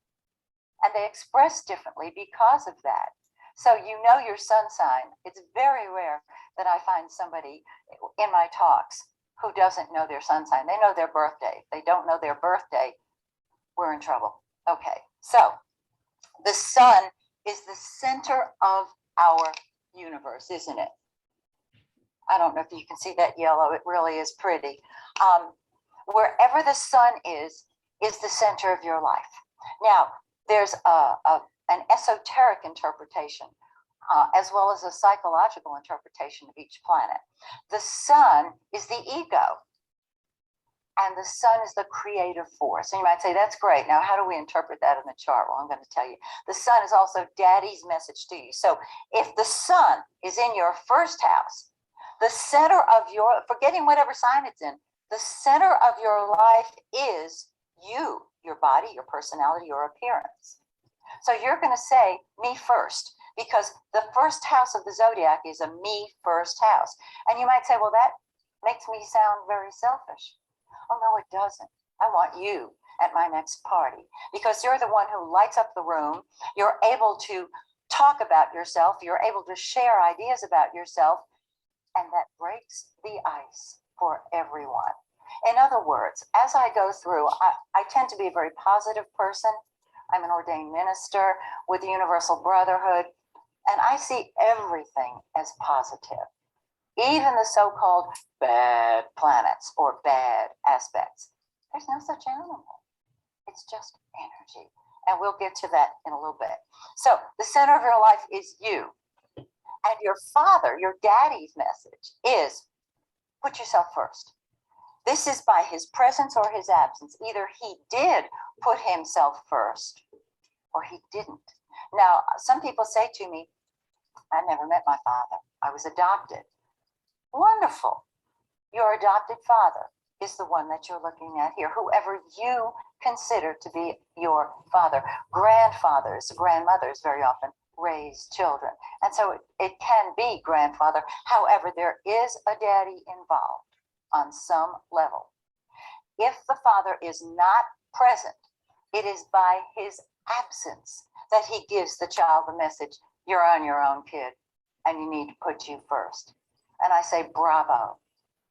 And they express differently because of that. So you know your sun sign. It's very rare that I find somebody in my talks who doesn't know their sun sign. They know their birthday. If they don't know their birthday, we're in trouble. Okay, so the sun is the center of our universe, isn't it? I don't know if you can see that yellow. It really is pretty. Wherever the sun is the center of your life. Now, there's an esoteric interpretation as well as a psychological interpretation of each planet. The sun is the ego, and the sun is the creative force. And you might say, that's great. Now, how do we interpret that in the chart? Well, I'm going to tell you. The sun is also daddy's message to you. So if the sun is in your first house, the center of your, forgetting whatever sign it's in, the center of your life is you, your body, your personality, your appearance. So you're going to say me first, because the first house of the zodiac is a me first house. And you might say, well, that makes me sound very selfish. Oh, no, it doesn't. I want you at my next party, because you're the one who lights up the room. You're able to talk about yourself. You're able to share ideas about yourself. And that breaks the ice for everyone. In other words, as I go through, I tend to be a very positive person I'm an ordained minister with the Universal Brotherhood, and I see everything as positive. Even the so-called bad planets or bad aspects. There's no such animal. It's just energy. And we'll get to that in a little bit. So the center of your life is you. And your father, your daddy's message is put yourself first. This is by his presence or his absence. Either he did put himself first or he didn't. Now, some people say to me, I never met my father. I was adopted. Wonderful. Your adopted father is the one that you're looking at here, whoever you consider to be your father. Grandfathers, grandmothers very often raise children. And so it can be grandfather. However, there is a daddy involved on some level. If the father is not present, it is by his absence that he gives the child the message, you're on your own, kid, and you need to put you first. And I say, bravo,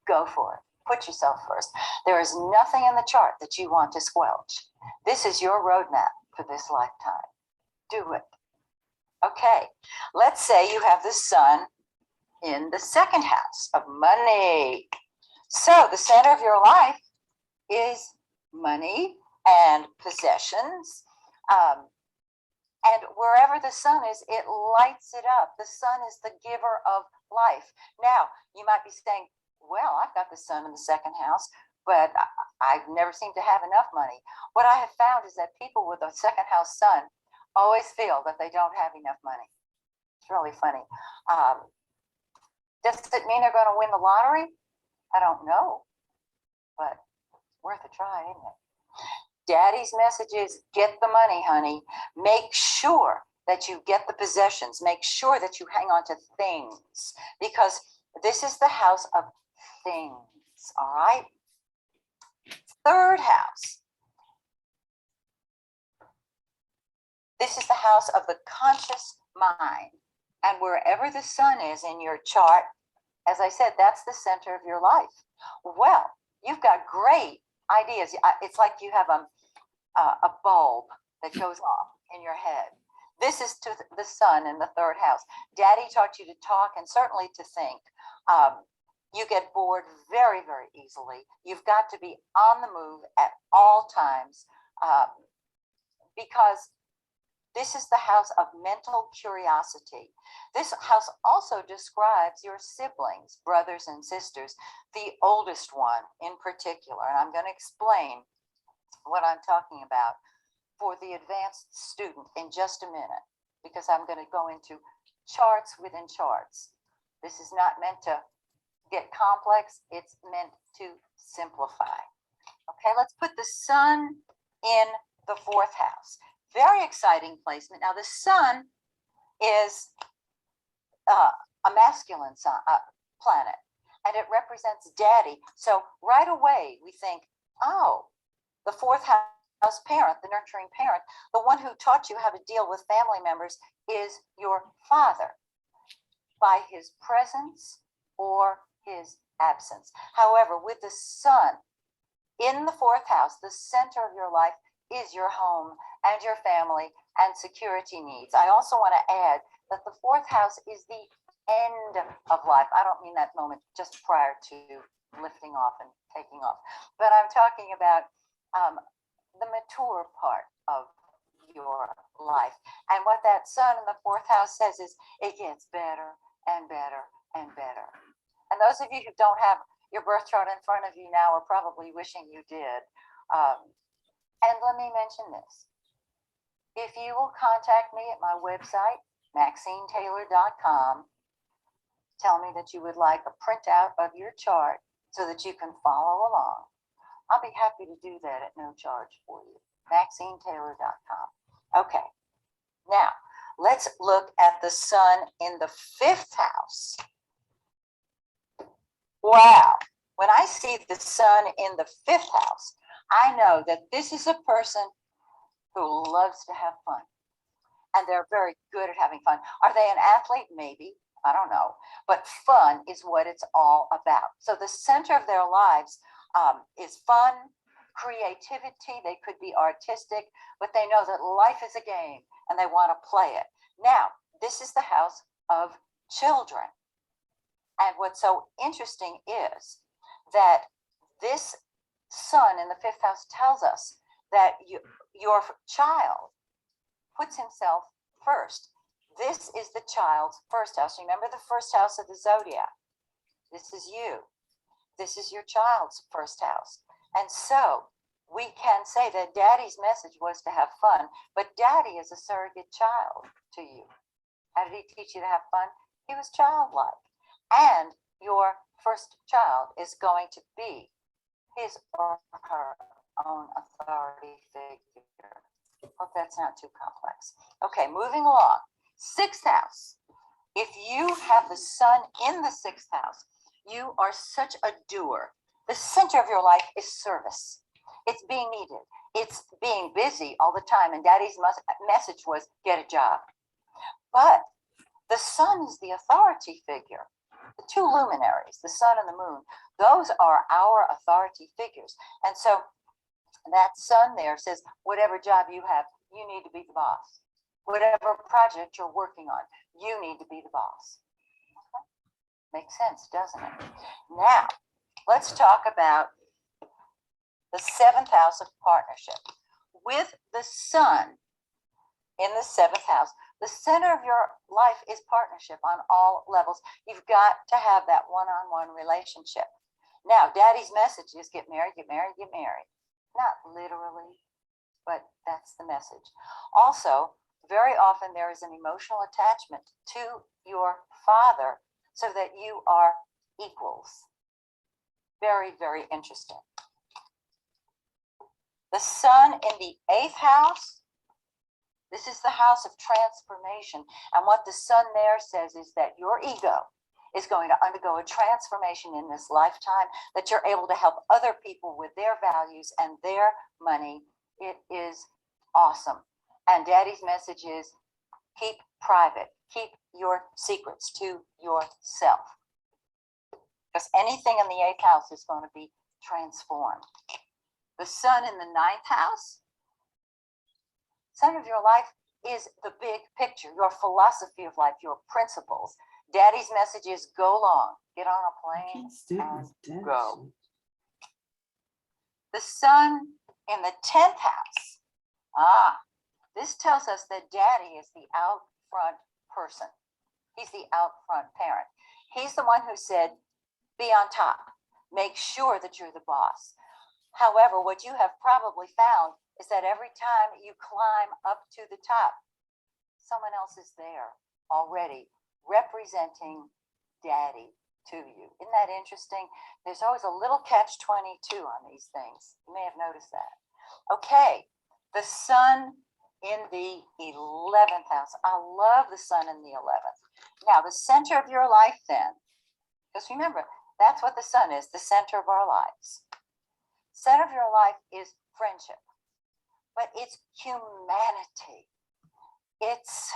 go for it. Put yourself first. There is nothing in the chart that you want to squelch. This is your roadmap for this lifetime. Do it. Okay, let's say you have the sun in the second house of money. So the center of your life is money and possessions. And wherever the sun is, it lights it up. The sun is the giver of life. Now, you might be saying, well, I've got the sun in the second house, but I've never seemed to have enough money. What I have found is that people with a second house sun always feel that they don't have enough money. It's really funny. Does it mean they're going to win the lottery? I don't know, but worth a try, isn't it? Daddy's message is get the money, honey. Make sure that you get the possessions. Make sure that you hang on to things, because this is the house of things, all right? Third house. This is the house of the conscious mind. And wherever the sun is in your chart, as I said, that's the center of your life. Well, you've got great ideas. It's like you have a bulb that goes off in your head. This is to the sun in the third house. Daddy taught you to talk and certainly to think. You get bored very, very easily. You've got to be on the move at all times because this is the house of mental curiosity. This house also describes your siblings, brothers and sisters, the oldest one in particular. And I'm going to explain what I'm talking about for the advanced student in just a minute, because I'm going to go into charts within charts. This is not meant to get complex. It's meant to simplify. Okay, let's put the sun in the fourth house. Very exciting placement. Now, the sun is a masculine planet, and it represents daddy. So right away, we think, oh, the fourth house parent, the nurturing parent, the one who taught you how to deal with family members is your father by his presence or his absence. However, with the sun in the fourth house, the center of your life is your home and your family and security needs. I also want to add that the fourth house is the end of life. I don't mean that moment just prior to lifting off and taking off, but I'm talking about the mature part of your life. And what that sun in the fourth house says is it gets better and better and better. And those of you who don't have your birth chart in front of you now are probably wishing you did. And let me mention this. If you will contact me at my website, MaxineTaylor.com, tell me that you would like a printout of your chart so that you can follow along. I'll be happy to do that at no charge for you. MaxineTaylor.com. Okay, now let's look at the sun in the fifth house. Wow, when I see the sun in the fifth house, I know that this is a person who loves to have fun. And they're very good at having fun. Are they an athlete? Maybe. I don't know. But fun is what it's all about. So the center of their lives is fun, creativity, they could be artistic, but they know that life is a game and they want to play it. Now, this is the house of children. And what's so interesting is that this sun in the fifth house tells us that your child puts himself first. This is the child's first house. Remember the first house of the zodiac. This is you. This is your child's first house. And so we can say that daddy's message was to have fun, but daddy is a surrogate child to you. How did he teach you to have fun? He was childlike. And your first child is going to be his or her own authority figure. Hope that's not too complex. Okay, moving along. Sixth house. If you have the sun in the sixth house, you are such a doer. The center of your life is service. It's being needed. It's being busy all the time. And daddy's message was get a job. But the sun is the authority figure. The two luminaries, the sun and the moon, those are our authority figures. And so that sun there says, whatever job you have, you need to be the boss. Whatever project you're working on, you need to be the boss. Okay? Makes sense, doesn't it? Now, let's talk about the seventh house of partnership. With the sun in the seventh house, the center of your life is partnership on all levels. You've got to have that one-on-one relationship. Now, daddy's message is get married, get married, get married. Not literally, but that's the message. Also, very often there is an emotional attachment to your father so that you are equals. Very, very interesting. The sun in the eighth house, this is the house of transformation. And what the sun there says is that your ego is going to undergo a transformation in this lifetime, that you're able to help other people with their values and their money. It is awesome. And daddy's message is keep private, keep your secrets to yourself. Because anything in the eighth house is going to be transformed. The sun in the ninth house, center of your life is the big picture, your philosophy of life, your principles. Daddy's message is go long, get on a plane and go. The sun in the 10th house, this tells us that daddy is the out front person. He's the out front parent. He's the one who said, be on top, make sure that you're the boss. However, what you have probably found is that every time you climb up to the top, someone else is there already representing daddy to you. Isn't that interesting? There's always a little catch-22 on these things. You may have noticed that. Okay, the sun in the 11th house. I love the sun in the 11th. Now, the center of your life then, because remember, that's what the sun is, the center of our lives. Center of your life is friendship, but it's humanity. It's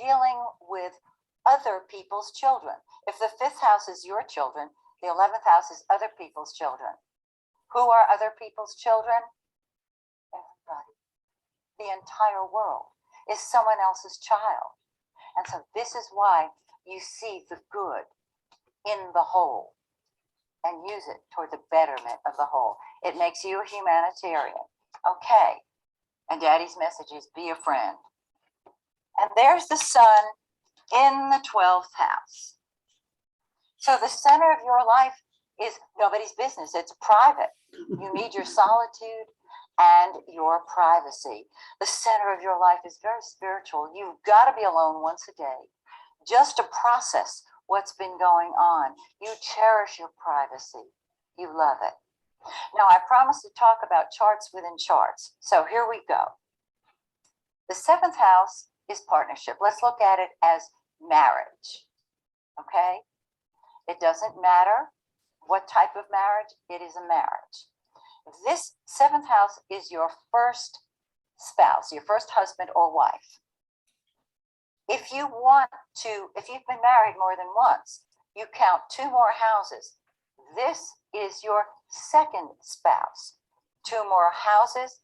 dealing with other people's children. If the 5th house is your children, the 11th house is other people's children. Who are other people's children? Everybody. The entire world is someone else's child. And so this is why you see the good in the whole and use it toward the betterment of the whole. It makes you a humanitarian. Okay. And daddy's message is be a friend. And there's the sun in the 12th house. So the center of your life is nobody's business. It's private. You need your solitude and your privacy. The center of your life is very spiritual. You've got to be alone once a day just to process what's been going on. You cherish your privacy. You love it. Now, I promised to talk about charts within charts. So here we go. The 7th house is partnership. Let's look at it as marriage. Okay? It doesn't matter what type of marriage, it is a marriage. This 7th house is your first spouse, your first husband or wife. If you've been married more than once, you count 2 more houses. This is your second spouse. 2 more houses.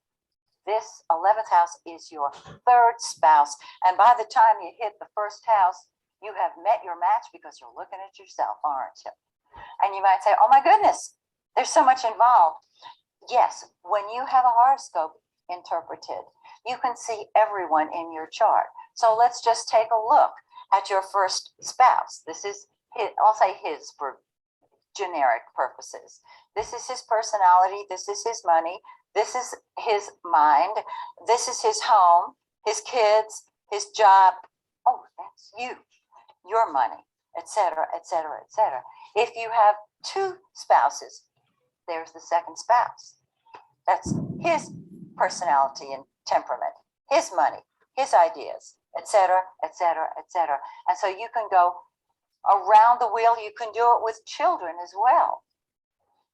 This 11th house is your 3rd spouse. And by the time you hit the 1st house, you have met your match because you're looking at yourself, aren't you? And you might say, oh my goodness, there's so much involved. Yes, when you have a horoscope interpreted, you can see everyone in your chart. So let's just take a look at your 1st spouse. This is his, I'll say his for generic purposes. This is his personality. This is his money. This is his mind. This is his home, his kids, his job. Oh, that's you, your money, etc., etc., etc. If you have 2 spouses, there's the 2nd spouse. That's his personality and temperament, his money, his ideas, etc., etc., etc. And so you can go around the wheel. You can do it with children as well.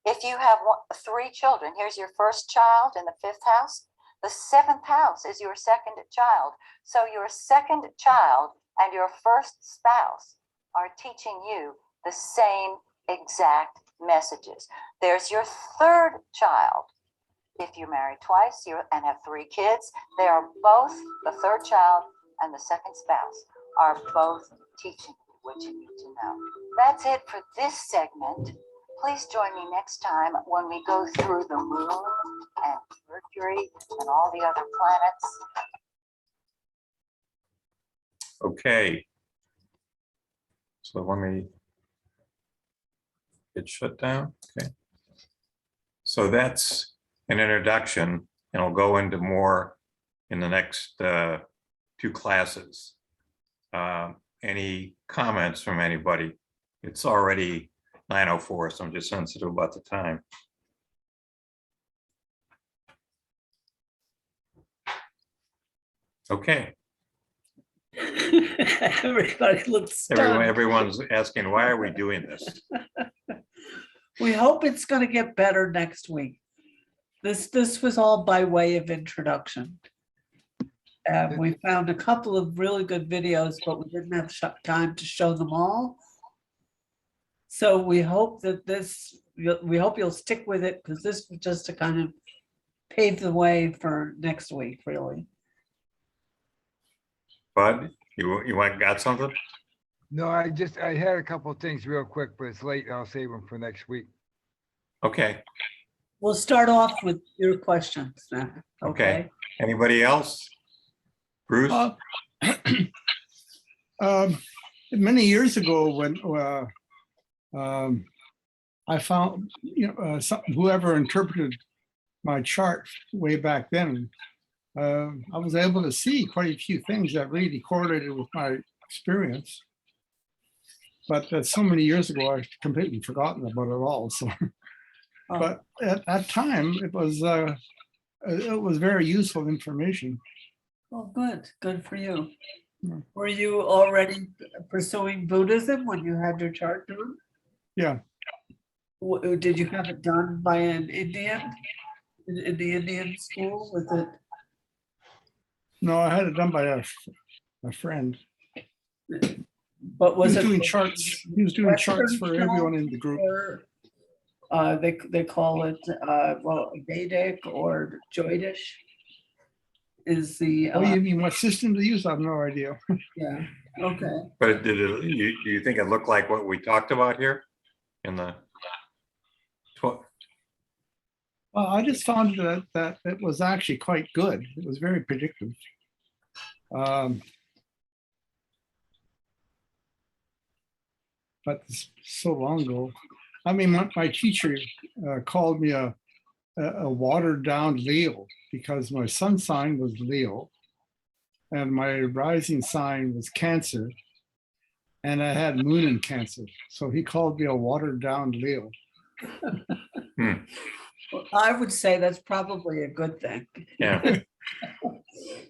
If you have 3 children, here's your 1st child in the 5th house. The 7th house is your 2nd child. So your 2nd child and your 1st spouse are teaching you the same exact messages. There's your 3rd child. If you're married twice and have 3 kids, they are both, the 3rd child and the 2nd spouse are both teaching you what you need to know. That's it for this segment. Please join me next time when we go through the moon and Mercury and all the other planets. Okay. So let me get shut down. Okay. So that's an introduction, and I'll go into more in the next 2 classes. Any comments from anybody? It's already 9:04, so I'm just sensitive about the time. Okay. Everybody looks stunned. Everyone's asking, why are we doing this? We hope it's going to get better next week. This was all by way of introduction. We found a couple of really good videos, but we didn't have time to show them all. So we hope that we hope you'll stick with it, because this was just to kind of pave the way for next week, really. Bud, you got something? No, I had a couple of things real quick, but it's late. I'll save them for next week. Okay. We'll start off with your questions now. Okay. Anybody else? Bruce? Many years ago, when I found, whoever interpreted my chart way back then, I was able to see quite a few things that really correlated with my experience. But that's so many years ago, I've completely forgotten about it all. So, but at that time, it was very useful information. Oh, good for you. Were you already pursuing Buddhism when you had your chart done? Yeah. Did you have it done by an Indian in the Indian school? Was it? No, I had it done by a friend. But was he was it doing charts? He was doing charts for everyone in the group. Or, they call it well, Vedic or Jyotish. Is the oh, you mean what system to use? I have no idea. Yeah. Okay. But do you think it looked like what we talked about here in the? Well, I just found that it was actually quite good. It was very predictive. But it's so long ago. I mean, my teacher called me a watered down Leo, because my sun sign was Leo and my rising sign was Cancer, and I had moon in Cancer. So he called me a watered down Leo. Well, I would say that's probably a good thing. Yeah.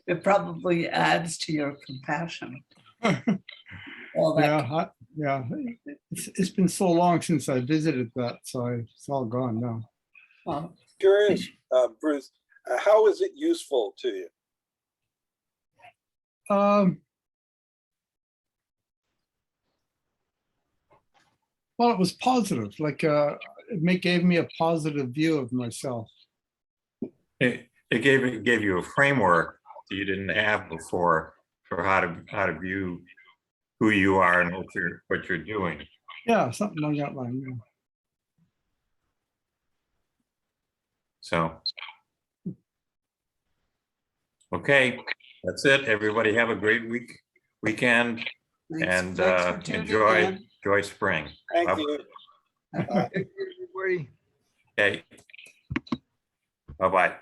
It probably adds to your compassion. All that. Yeah. It's been so long since I visited that, so it's all gone now. Well, Curious, Bruce, how is it useful to you? Well, it was positive. Like it gave me a positive view of myself. It gave you a framework that you didn't have before for how to view who you are and what you're doing. Yeah, something like that line. Yeah. So, okay, that's it. Everybody have a great weekend, Thanks- and thanks for tuning in. enjoy spring. Thank Bye- you. Bye-bye. Everybody. Okay. Bye-bye.